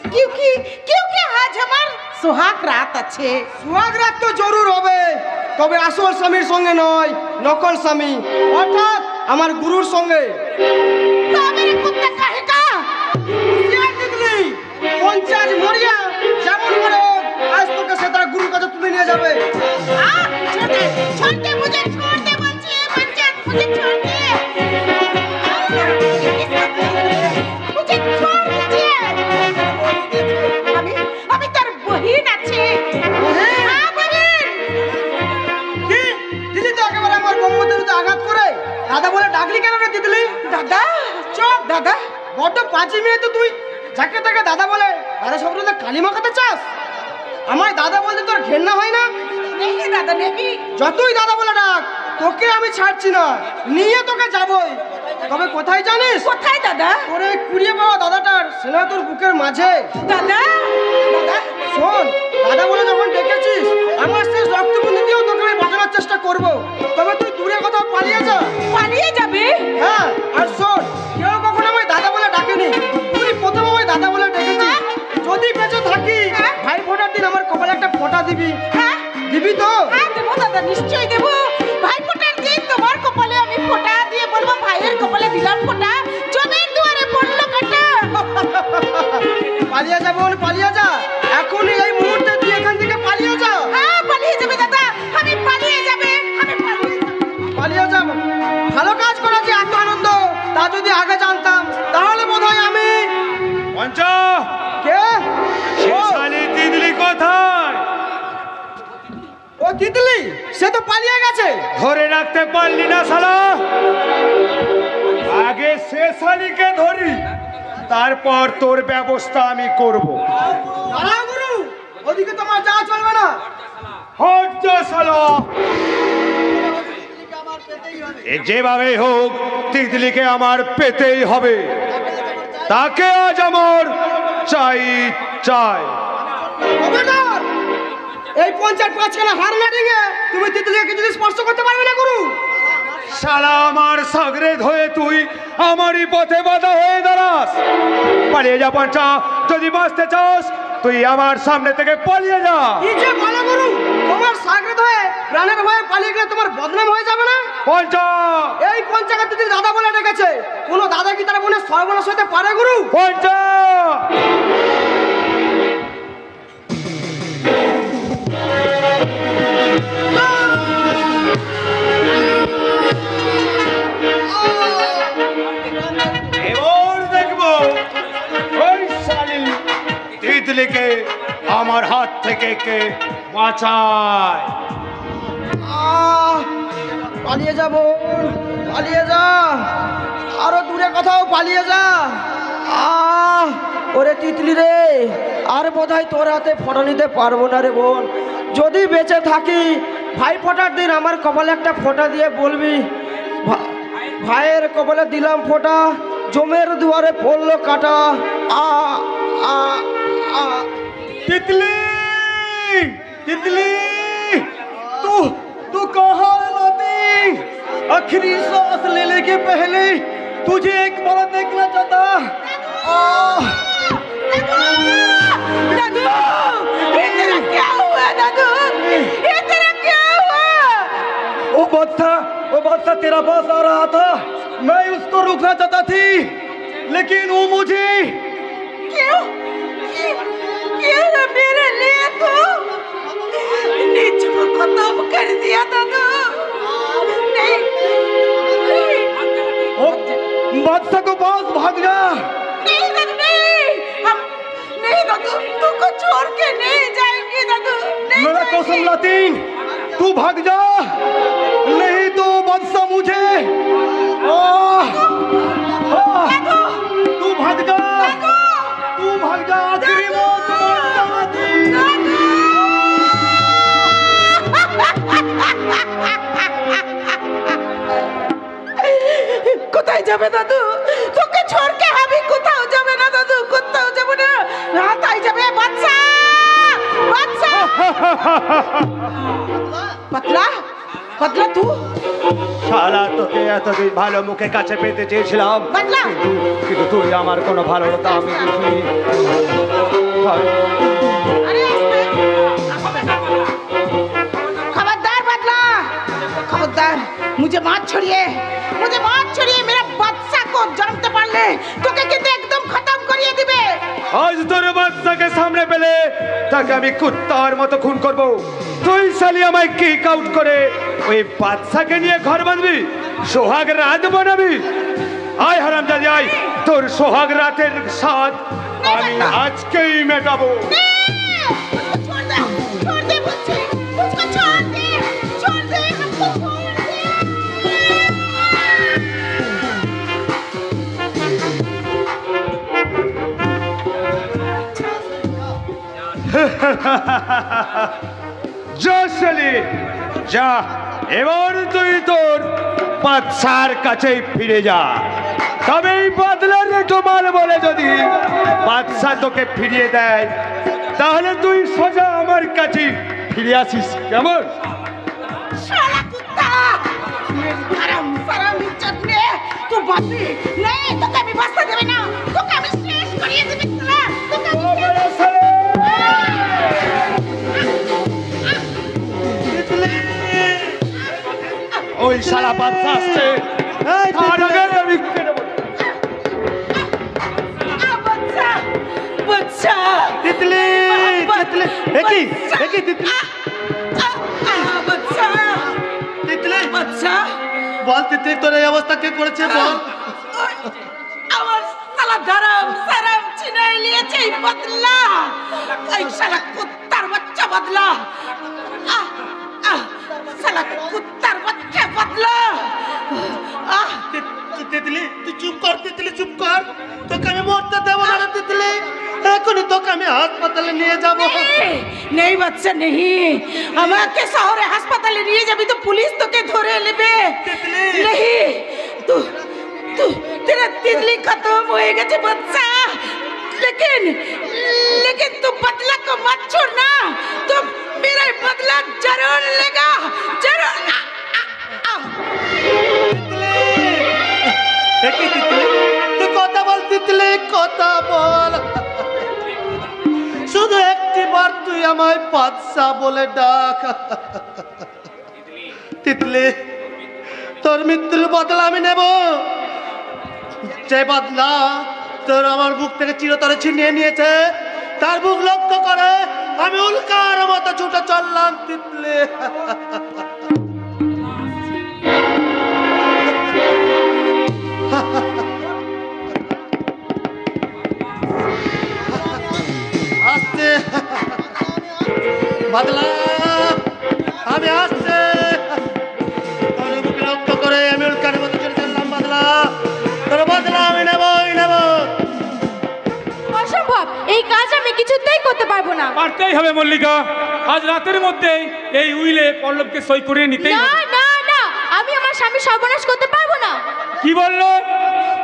क्योंकि क्योंकि आज हमार सुहाग रात अच्छे সোহাগ রাত তো জরুর হবে, তবে আসল স্বামীর সঙ্গে নয়, নকল স্বামী অর্থাৎ আমার গুরুর সঙ্গে। तो मेरे कुत्ता कहेगा পঞ্চাশ মরিয়া যেমন করে হোক, আজ তোকে সে তার গুরুর কাছে তুলে নিয়ে যাবে। छोड़ दे मुझे छोड़ दे मुझे छोड़ दे मुझे छोड़ दीजिए আমি তার বহিন আছে হ্যাঁ বহিন কি দিদি তো একেবারে আমার ব্রহ্মদেবীতে আঘাত করে দাদা বলে ডাকলি কেন রে তিতলি? দাদা চুপ দাদা বড্ড পাঁচি মেয়ে তো তুই, যাকে তাকে দাদা বলে আরে সব রকম কালি মাখাতে চাস? আমায় দাদা বলতে তোর ঘেন্না হয় না? নেই দাদা নেই যতই দাদা বলে ডাক, তোকে আমি ছাড়ছি না, নিয়ে তোকে যাবই। তবে কোথায় জানিস? কোথায় দাদা ওরে কুড়িয়ে পাওয়া দাদাটার সেনা তোর বুকের মাঝে। দাদা দাদা শোন, দাদা বলে যখন ডেকেছিস, আমার শেষ রক্তবন্ধী দিয়েও তোকে আমি বাঁচানোর চেষ্টা করব। তবে তুই দূরে কোথাও পালিয়ে যা। পালিয়ে যাবে হ্যাঁ, আর শোন, কেউ কখনো আমায় দাদা বলে ডাকেনি, তুই প্রথম আমায় দাদা বলে ডেকেছিস। যদি বেঁচে থাকি, ভাই ফোটার দিন আমার কপালে একটা ফোঁটা দিবি। হ্যাঁ দিবি তো? হ্যাঁ দেবো দাদা নিশ্চয়ই দেবো ভাই ফোটার দিন তোমার কপালে আমি ফোঁটা দিয়ে বলবো ভাইয়ের কপালে দিলাম ফোঁটা জমির দুয়ারে পড়লো কাটা পালিয়ে যাবো, পালিয়ে যা এখনই, এই মুহূর্তে তুই এখান থেকে পালিয়ে যা। হ্যাঁ পালিয়ে যাবে দাদা আমি পালিয়ে যাবে পালিয়ে যাব। ভালো কাজ করেছি, এত আনন্দ, তা যদি আগে জানতাম তাহলে বোধহয় আমি। পঞ্চা, কে? সে শালি তিতলি কোথায়? ও তিতলি, সে তো পালিয়ে গেছে। ধরে রাখতে পারলি না শালা? আগে সে শালিকে ধরি, তারপর তোর ব্যবস্থা আমি করব। দাঁড়াও গুরু, ওদিকে তোমার যাওয়া চলবে না। হট যা শালা। এ যেভাবে হোক তিতলিকে আমার পেতেই হবে, তাকে আজ আমার চাই চাই। খবরদার, এই ৫৫ হার না ডিঙে তুমি তিতলিকে যদি স্পর্শ করতে পারবে না গুরু। শালা আমার সাগরেদ হয়ে তুই আমারই পথে বাধা হয়ে দাঁড়াস। পালিয়ে যা পঞ্চা, যদি বাঁচতে চাস তুই আমার সামনে থেকে পালিয়ে যা। কি যে বলো গুরু, তোমার সাগরেদ হয়ে প্রাণের ভয়ে পালিয়ে গেলে তোমার বদনাম হয়ে যাবে না? পঞ্চা, এই পঞ্চায়েত তিতলি দাদা বলে ডেকেছে, কোনো দাদা কি তার বোনের সর্বনাশ হতে পারে গুরু? পঞ্চা। এবার দেখবো ওই শালি তিতলিকে আমার হাত থেকে কে বাঁচায়। পালিয়ে যাব, পালিয়ে যা, আরো দূরে কোথাও পালিয়ে যা। ওরে তিতলি রে, আর বোধহয় তোর হাতে ফটো নিতে পারবো না রে বোন। যদি বেঁচে থাকি, ভাই ফোটার দিন আমার কপালে একটা ফোঁটা দিয়ে বলবি, ভাইয়ের কপালে দিলাম ফোঁটা, জমের দুয়ারে পড়লো কাটা। तितली, तितली, तू कहाँ है लाती? आखिरी सांस लेने के पहले तुझे एक बार देखना चाहता। दादू ये तेरा क्या हुआ दादू, ये तेरा क्या हुआ? वो बादशाह तेरा पास आ रहा था, मैं उसको रोकना चाहता थी, लेकिन वो मुझे क्यों क्यों ना मेरे लिए तो नीचे को खत्म कर दिया दादू। नहीं बादशाह को पास भाग जा। नहीं दादू नहीं, हम नहीं दादू, तुमको छोड़ के नहीं जाएंगे दादू। मेरा कसम लातीन, तू भाग जा, नहीं तो बादशाह मुझे। तू भाग जा, तू भाग जा, आखिरी मौत কোথায় যাবে দাদু? তোকে छोड़ के আমি কোথাও যাবে না দাদু, কোথাও যাবে না। না তাই যাবে বাদশা, বাদশা। পাতলা बदला तू শালা তোকে এতদিন ভালো মুখে কাছে পেতে চেয়েছিলাম, बदला কিন্তু তুই আমার কোনো ভালো দাম দিসনি। अरे खबरदार बदला, खबरदार मुझे मत छोड़िए, मुझे मत छोड़िए। मेरा बच्चा को जानते पारले তোকে কিন্তু একদম খতম করিয়ে দিবে। আজ তোর বাচ্চাকে সামনে পেলে তাকে আমি কুত্তার মতো খুন করব। তুই শালি আমায় কিক আউট করে ওই বাচ্চাকে নিয়ে ঘর বাঁধবি, সোহাগ রাত বানাবি। আয় হারামজাদি আয়, তোর সোহাগ রাতের স্বাদ আমি আজকেই মেটাবো। छोड़ दे, छोड़ दे मुझे, मुझको छोड़ दे, छोड़ दे, हमको छोड़ दे। যা শালি যা, এবার তুই তোর বাচ্চার কাছেই ফিরে যা। তবে এই বদলার তোমার বলে যদি বাচ্চা তোকে ফিরিয়ে দেয় তাহলে তুই সোজা আমার কাছে ফিরে আসিস, কেমন? শালা কুত্তা, मेरी हराम सराम इज्जत ने तू बापी नहीं, তোকে আমি বাঁচতে দেব না, তোকে আমি শেষ করিয়ে দেব। তোকে ওই শালা বাচ্চা আসছে, আর আগে আমি কেটে বলবো। बच्चा बच्चा তিতলি তিতলি একই একই তিতলি बच्चा তিতলি बच्चा বল তিতলি তোর এই অবস্থা কে করেছে বল। আমার শালা ধরম সরম চিনাই লিয়েছে এই বদলা, এই শালা কুত্তার বাচ্চা বদলা। শালা কুত্তার বাচ্চা বদলা। তিতলি তুই চুপ কর, তিতলি চুপ কর, তোকে আমি মরতে দেবো না রে তিতলি, এখনই তোকে আমি হাসপাতালে নিয়ে যাবো। नहीं बच्चा नहीं, আমাকে শহরে হাসপাতালে নিয়ে যাবি তো পুলিশ তোকে ধরে নেবে। नहीं तू तू तेरा तितली खत्म हो गए बच्चा, लेकिन लेकिन तू बदला को मत छोड़ना, तो मेरा बदला जरूर लेगा, जरूर। একই তিতলি তুই কথা বল, তিতলি কথা বল, শুধু একটি বার তুই আমায় বাদশা বলে ডাক। তিতলি তোর মৃত্যুর বদলা আমি নেব, যে বদলা তোর আমার বুক থেকে চিরতরে ছিনিয়ে নিয়েছে তার বুক লক্ষ্য করে আমি উল্কার মতো ছুটে চললাম। তিতলি আসছে বদলা, আমি আসছে, তোর বুকে লক্ষ্য করে আমি উল্কার মতো চলে চললাম। বদলা তোর বদলা আমি নেবই নেব। অসম্ভব, এই কাজ আমি কিছুতেই করতে পারবো না। পারতেই হবে মল্লিকা, আজ রাতের মধ্যে এই উইলে পল্লবকে সই করে নিতেই না হবে। না না, আমি আমার স্বামী সর্বনাশ করতে পারবো না। কি বললো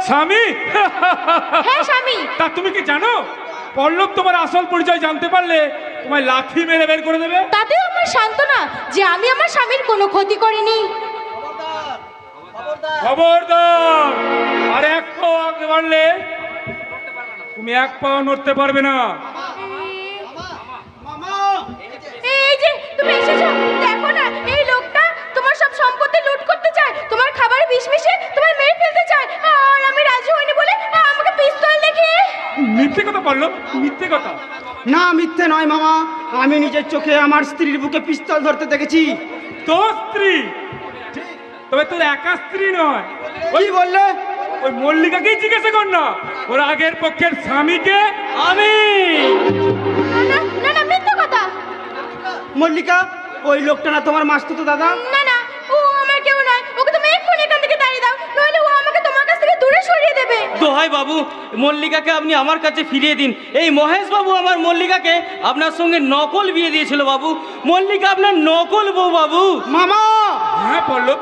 স্বামী? হ্যাঁ স্বামী। তা তুমি কি জানো পল্লব তোমার আসল পরিচয় জানতে পারলে তোমায় লাথি মেরে বের করে দেবে? তাতেও আমার সান্ত্বনা যে আমি আমার স্বামীর কোনো ক্ষতি করিনি। খবরদার, আর এক পাও আগে বাড়লে তুমি এক পাও নড়তে পারবে না। এই যে তুমি এসেছো, দেখো না এই লোকটা তোমার সব সম্পত্তি লুট করতে চায়, তোমার খাবারে বিষ মিশিয়ে তোমায় মেরে ফেলতে চায়, আর আমি রাজি হইনি বলে আমাকে পিস্তল দেখিয়ে। মিথ্যে কথা বললো, মিথ্যে কথা। না মিথ্যে নয় মামা, আমি নিজের চোখে আমার স্ত্রীর বুকে পিস্তল ধরতে দেখেছি। তোর স্ত্রী? তবে তোর একা স্ত্রী নয়। ওই বললে ওই মল্লিকাকেই জিজ্ঞাসা কর না, ওর আগের পক্ষের স্বামীকে আমি। না না না, মিথ্যে কথা। মল্লিকা, ওই লোকটা না তোমার মাসতুতো দাদা? না না, ও আমার কেউ নয়, ওকে তুমি এক্ষুনি এখান থেকে তাড়িয়ে দাও, নইলে ও আমাকে তোমার কাছ থেকে দূরে সরিয়ে দেবে। দোহাই বাবু, মল্লিকাকে আপনি আমার কাছে ফিরিয়ে দিন। এই মহেশ বাবু আমার মল্লিকাকে আপনার সঙ্গে নকল বিয়ে দিয়েছিল বাবু। মল্লিকা আপনার নকল বউ বাবু। মামা! হ্যাঁ পল্লব,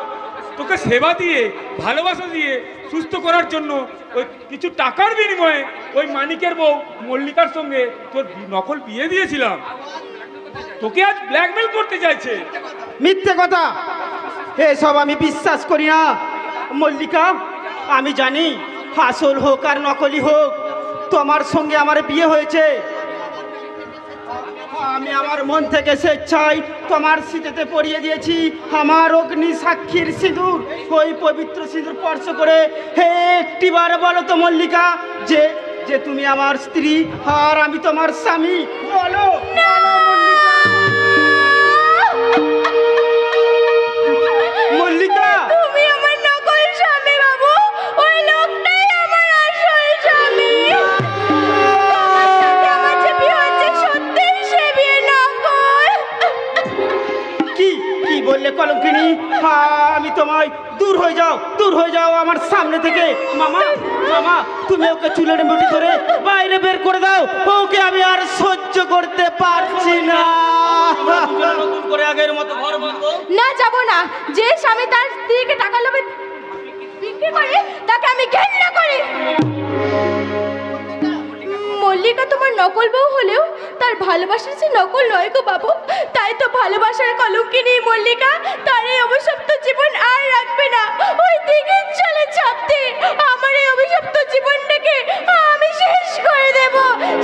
তোকে সেবা দিয়ে ভালোবাসা দিয়ে সুস্থ করার জন্য ওই কিছু টাকার বিনিময়ে ওই মানিকের বউ মল্লিকার সঙ্গে তোর নকল বিয়ে দিয়েছিলাম। তোকে আজ ব্ল্যাকমেল করতে চাইছে। মিথ্যে কথা। এসব আমি বিশ্বাস করি না। মল্লিকা, আমি জানি আসল হোক আর নকলি হোক, তোমার সঙ্গে আমার বিয়ে হয়েছে। আমি আমার মন থেকে স্বেচ্ছায় তোমার স্মৃতিতে পরিয়ে দিয়েছি আমার অগ্নি সাক্ষীর সিঁদুর। ওই পবিত্র সিঁদুর স্পর্শ করে হে একটিবার বলো তো মল্লিকা, যে যে তুমি আমার স্ত্রী আর আমি তোমার স্বামী। বলো মল্লিকা। তুমি আমার নকল স্বামী বাবু, ওই লোকটাই আমার আসল স্বামী। তোমার সাথে আমার যে বিয়ে হচ্ছে সত্যিই সে বিয়ে নকল। কি কি বললে কলঙ্কিনী? আমি তোমায় দূর হয়ে যাও, দূর হয়ে যাও আমার সামনে থেকে। মামা, মামা, তুমি ওকে চুলের মুঠি ধরে বাইরে বের করে দাও। ওকে আমি আর সহ্য করতে পারছি না। নতুন করে আগের মতো ঘর বাঁধবো। না, যাব না। যে স্বামী তার স্ত্রীকে টাকা লোভে বিক্রি করে তাকে আমি ঘেন্না করি। মল্লিকা তোমার নকল বউ হলেও তার ভালোবাসার যে নকল নয় গো বাবু। তাই তো ভালোবাসার কলঙ্কিনী মল্লিকা তার এই অভিশপ্ত জীবন আর রাখবে না। ওই দিকে চলে চাপতে আমার এই অভিশপ্ত জীবনটাকে আমি শেষ করে দেব,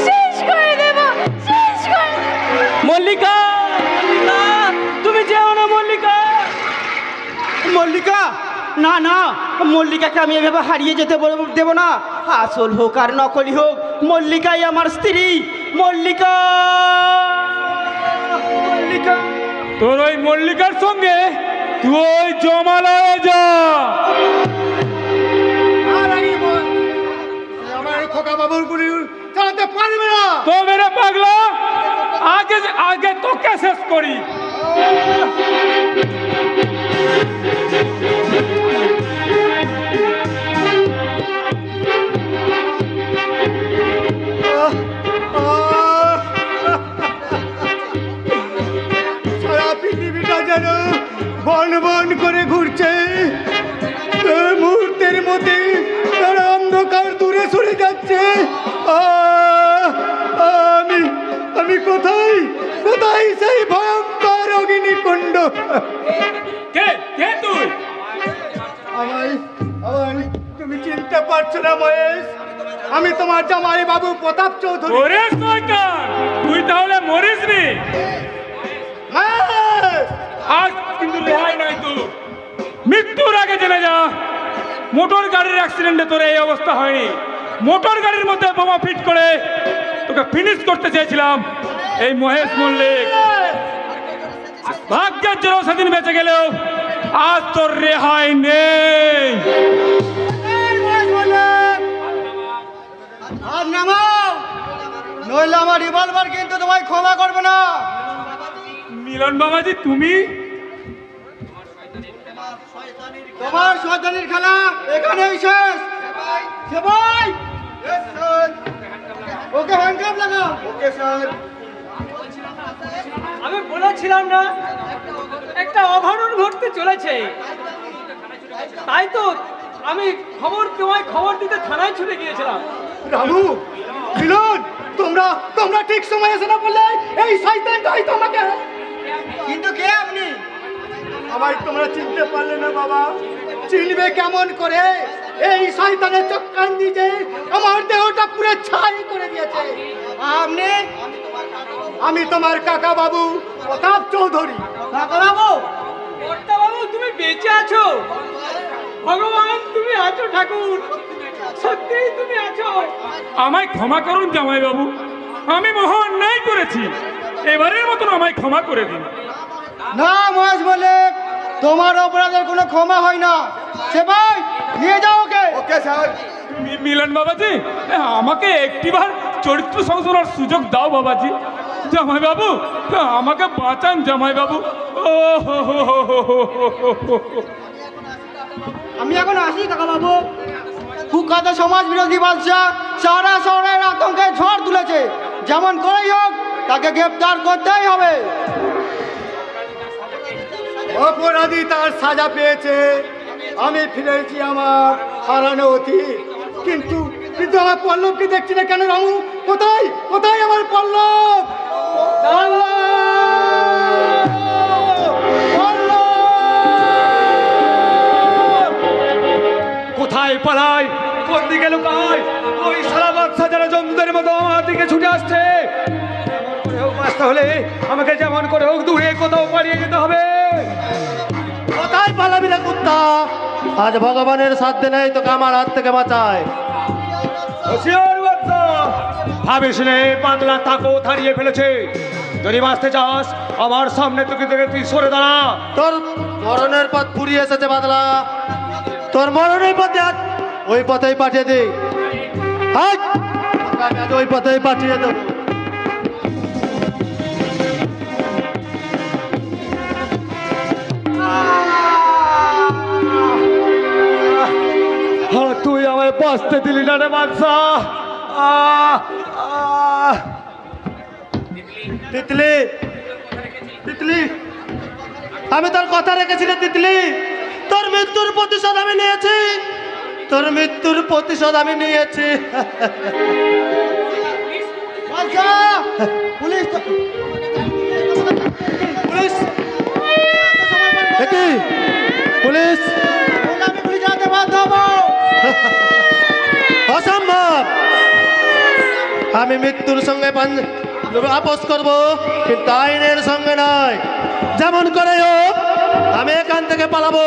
শেষ করে দেব, শেষ করে দেব। মল্লিকা, মল্লিকা, তুমি যেও না মল্লিকা। মল্লিকা, না না, মল্লিকাকে আমি এভাবে হারিয়ে যেতে দেব না। আসল হোক আর নকলি হোক, মল্লিকাই আমার স্ত্রী। মল্লিকা, মল্লিকা। তোর ওই মল্লিকার সঙ্গে তুই জমালয়ে যা। আমার খোকা বাবুর গুলি চালাতে পারবে না। তো মেরে পাগলা, আগে আগে তোকে শেষ করি। সারা পৃথিবীটা যেন বন বন করে ঘুরছে। মুহূর্তের মধ্যে তারা অন্ধকার দূরে সরে যাচ্ছে। আমি আমি কোথায় কোথায় সেই ভয়ঙ্কর অগ্নিকুণ্ড? কে কে তুই? আমায় আমায় তুমি চিনতে পারছো না মহেশ? আমি তোমার জামাই বাবু প্রতাপ চৌধুরী। ওরে শয়তান, তুই তাহলে মরিস নি। মহেশ! আজ কিন্তু রেহাই নাই তো। মৃত্যুর আগে জেনে যা, মোটর গাড়ির অ্যাক্সিডেন্টে তোর এই অবস্থা হয়নি। মোটর গাড়ির মধ্যে বোমা ফিট করে তোকে ফিনিশ করতে চেয়েছিলাম এই মহেশ মল্লিক। ভাগ্যের জন্য সেদিন বেঁচে গেলেও আজ তোর রেহাই নেই। আর নামাও, নইলে আমার রিভলভার কিন্তু তোমায় ক্ষমা করবে না। মিলন বাবাজি, তুমি? তোমার শয়তানির খেলা এখানেই শেষ। সেবাই, ওকে হ্যান্ডকাপ লাগা। Okay sir. আমি বলেছিলাম না একটা অঘটন ঘটতে চলেছে, তাই তো আমি তোমায় খবর দিতে থানায় ছুটে গিয়েছিলাম। রামু, মিলন, তোমরা তোমরা ঠিক সময় এসে না বললে এই শয়তানটাই তোমাকে। কিন্তু কে আপনি? আমায় তোমরা চিনতে পারলে না বাবা? চিনবে কেমন করে? এই শয়তানের চক্রান্তি যে আমার দেহটা পুরো ছাই করে দিয়েছে। আপনি? আমি তোমার কাকা বাবু প্রতাপ চৌধুরী। কাকা বাবু? কর্তা বাবু, তুমি বেঁচে আছো। ভগবান, তুমি আছো। ঠাকুর, সত্যিই তুমি আছো। আমায় ক্ষমা করুন জামাই বাবু, আমি মহা অন্যায় করেছি। এবারের মতন আমায় ক্ষমা করে দিন। না মহেশ বলে, তোমার অপরাধের কোনো ক্ষমা হয় না। সেবাই, নিয়ে যাও ওকে। Okay sir. মিলন বাবাজি, আমাকে একটিবার চরিত্র সংশোধনের সুযোগ দাও বাবাজি। জামাই বাবু, আমাকে বাঁচান জামাই বাবু। ও হো হো হো হো হো হো হো। আমি এখন আসি কাকা বাবু। কুখ্যাত সমাজ বিরোধী বাদশাহ সারা শহরের আতঙ্কে ঝড় তুলেছে। যেমন করেই হোক তাকে গ্রেপ্তার করতেই হবে। অপরাধী তার সাজা পেয়েছে। আমি ফিরেছি আমার হারানো অতীত। কিন্তু কিন্তু আমার পল্লবকে দেখছি না কেন রামু? কোথায় কোথায় আমার পল্লব? পল্লব! পল্লব! পালাই, কোন দিকে লুকাই? ওই সারা বাচ্চা যারা জমদের মতো আমার দিকে ছুটে আসছে। বাঁচতে হলে আমাকে যেমন করে হোক দূরে কোথাও পালিয়ে যেতে হবে। কোথায় পালাবি রে কুত্তা? আজ ভগবানের সাধ্য নেই তোকে আমার হাত থেকে বাঁচায়। হোশিয়ার বাচ্চা, ভাবিস নে বাংলা তাকেও হারিয়ে ফেলেছে। যদি বাঁচতে চাস আমার সামনে তোকে থেকে তুই সরে দাঁড়া। তোর মরণের পথ ফুরিয়ে এসেছে বাদলা, তোর মরণের পথে ওই পথেই পাঠিয়ে দে। ওই পথেই পাঠিয়ে দেব। তুই আমায় বাঁচতে দিলি না রে বাদশা। তিতলি, তিতলি, আমি তোর কথা রেখেছি রে তিতলি। তোর মৃত্যুর প্রতিশোধ আমি নিয়েছি, তোর মৃত্যুর প্রতিশোধ আমি নিয়েছি। পুলিশ পুলিশ দেখি, পুলিশ অসম্ভব। আমি মৃত্যুর সঙ্গে আপোষ করব, কিন্তু আইনের সঙ্গে নয়। যেমন করে হোক আমি এখান থেকে পালাবো।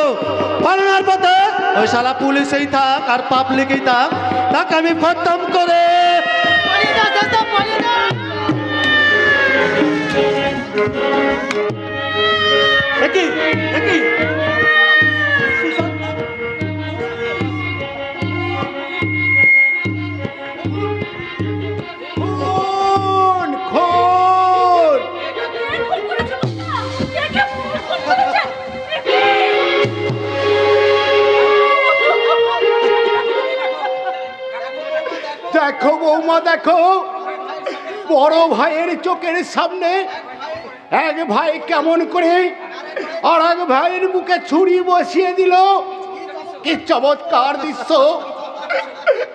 পালানোর পথে ওই শালা পুলিশেই থাক আর পাবলিকই থাক, তাকে আমি খতম করে একই একই দেখো বৌমা, দেখো বড় ভাইয়ের চোখের সামনে এক ভাই কেমন করে আর এক ভাইয়ের বুকে ছুরি বসিয়ে দিল। কি চমৎকার দৃশ্য,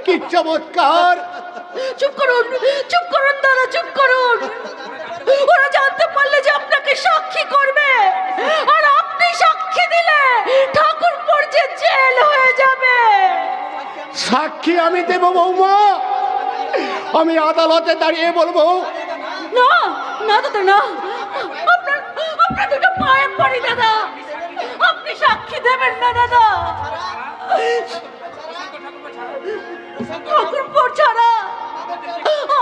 কি চমৎকার। চুপ করুন, চুপ করুন দাদা, চুপ করুন। ওরা জানতে পারলে যে আপনাকে সাক্ষী করবে, আর আপনি সাক্ষী দিলে ঠাকুরপুর যে জেল হয়ে যাবে। সাক্ষী আমি দেব বৌমা, আমি আদালতে দাঁড়িয়ে বলবো। না না দাদা, না, আপনার আপনার দুটো পায়ে পড়ি দাদা, আপনি সাক্ষী দেবেন না দাদা। ঠাকুরপুর ছাড়া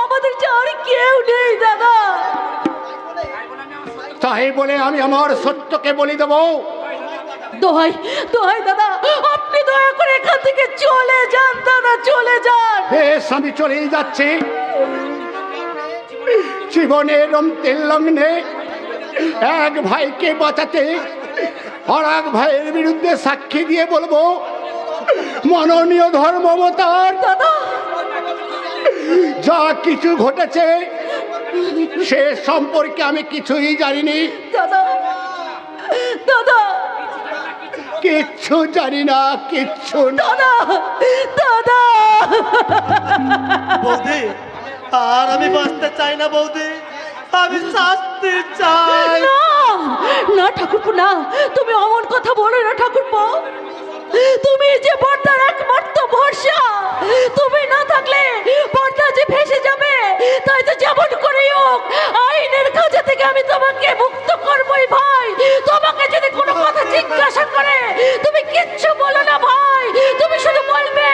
আমাদের যাওয়ার কেউ নেই দাদা। তাই বলে আমি আমার সত্যকে বলি দেবো? দোহাই দোহাই দাদা, আপনি দয়া করে এখান থেকে চলে যান দাদা, চলে যান। বেশ, আমি চলেই যাচ্ছি। জীবনের অন্তিম লগ্নে এক ভাইকে বাঁচাতে আর এক ভাইয়ের বিরুদ্ধে সাক্ষী দিয়ে বলবো, মাননীয় ধর্মাবতার, যা কিছু ঘটেছে সে সম্পর্কে আমি কিছুই জানিনি। দাদা দাদা, কিচ্ছু জানি না, কিচ্ছু না। দাদা দাদা, বৌদি আর আমি বাঁচতে চাই না বৌদি, আমি শাস্তি চাই। না না ঠাকুরপো, না, তুমি অমন কথা বলো না ঠাকুরপো। তুমি যে বর্দার একমাত্র ভরসা, তুমি না থাকলে বর্দা যে ভেসে যাবে। তাই তো যেমন করেই হোক আইনের কাছে থেকে আমি তোমাকে মুক্ত করবই ভাই। তোমাকে যদি কোনো কথা জিজ্ঞাসা করে তুমি কিচ্ছু বলো না ভাই, তুমি শুধু বলবে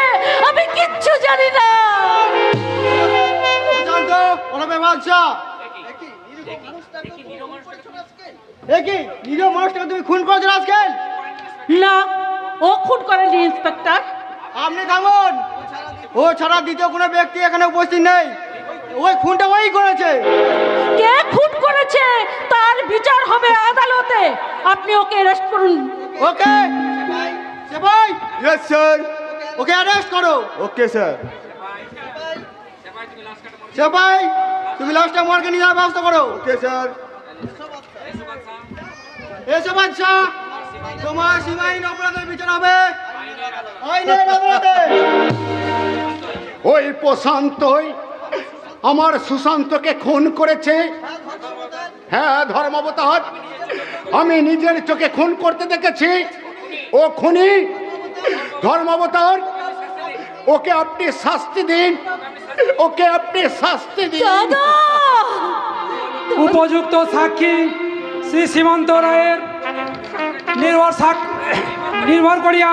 আমি কিচ্ছু জানি না। নিরীহ মানুষটাকে তুমি খুন করেছো আজকাল? না, ও খুন করেনি ইন্সপেক্টর। আপনি থামুন, ও ছাড়া দ্বিতীয় কোনো ব্যক্তি এখানে উপস্থিত নেই। ওই খুনটা ওই করেছে। কে খুন করেছে তার বিচার হবে আদালতে। আপনি ওকে অ্যারেস্ট করুন। ওকে সেবাই, ইয়েস স্যার। ওকে অ্যারেস্ট করো। Okay sir. সেবাই, তুমি লাস্টে মর্গে নিয়ে যাওয়ার ব্যবস্থা করো। Okay sir. এসো বাদশা, তোমার সীমাহীন অপরাধের বিচার হবে আইনের আদালতে। ওই প্রশান্তই আমার সুশান্তকে খুন করেছে। হ্যাঁ ধর্মাবতার, আমি নিজের চোখে খুন করতে দেখেছি। ও খুনি। ধর্মাবতার, ওকে আপনি শাস্তি দিন, ওকে আপনি শাস্তি দিন। দাদা উপযুক্ত সাক্ষী শ্রী সীমান্ত রায়ের নির্ভর করিয়া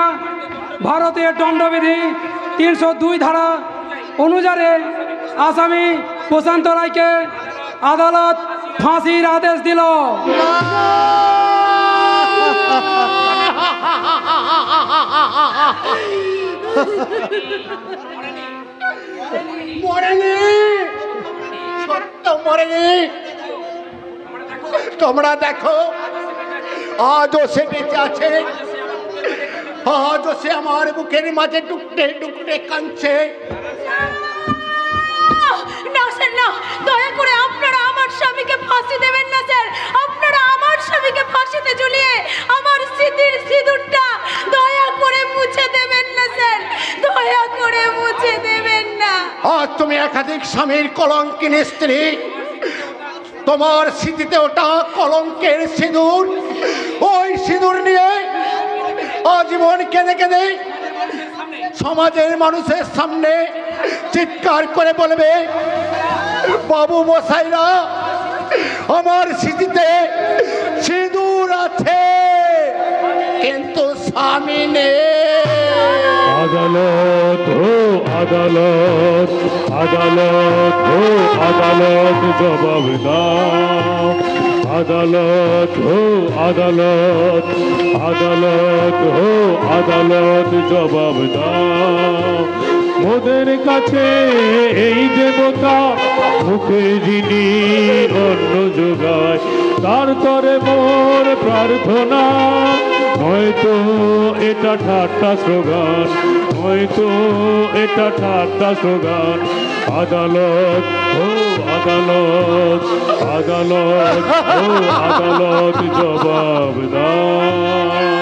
ভারতীয় দণ্ডবিধি 302 ধারা অনুসারে আসামি প্রশান্ত রায়কে আদালত ফাঁসির আদেশ দিল। মরেনি, সত্য মরেনি। তোমরা দেখো, আজও সে বেঁচে আছে, আজও সে আমার বুকের মাঝে টুকটে টুকটে কাঁদছে। না স্যার না, দয়া করে আপনারা আমার স্বামীকে ফাঁসি দেবেন না স্যার। আপনারা আমার স্বামীকে ফাঁসিতে ঝুলিয়ে আমার স্মৃতির সিঁদুরটা দয়া করে মুছে দেবেন না স্যার, দয়া করে মুছে দেবেন না। আজ তুমি একাধিক স্বামীর কলঙ্কিনী স্ত্রী, তোমার স্মৃতিতে ওটা কলঙ্কের সিঁদুর। ওই সিঁদুর নিয়ে আজীবন কেঁদে কেঁদে সমাজের মানুষের সামনে চিৎকার করে বলবে, বাবু মশাইরা, আমার স্মৃতিতে সিঁদুর আছে কিন্তু স্বামী নেই। আদালত হো আদালত, আদালত হো আদালত, জবাব দাও। আদালত হো আদালত, আদালত হো আদালত, জবাব দাও। ওদের কাছে এই দেবতা মুখে যিনি অন্ন যোগায়, তার তরে মোর প্রার্থনা। হয়তো এটা ঠাট্টা স্লোগান, হয়তো এটা ঠাট্টা স্লোগান। আদালত ও আদালত, আদালত ও আদালত, জবাব দাও।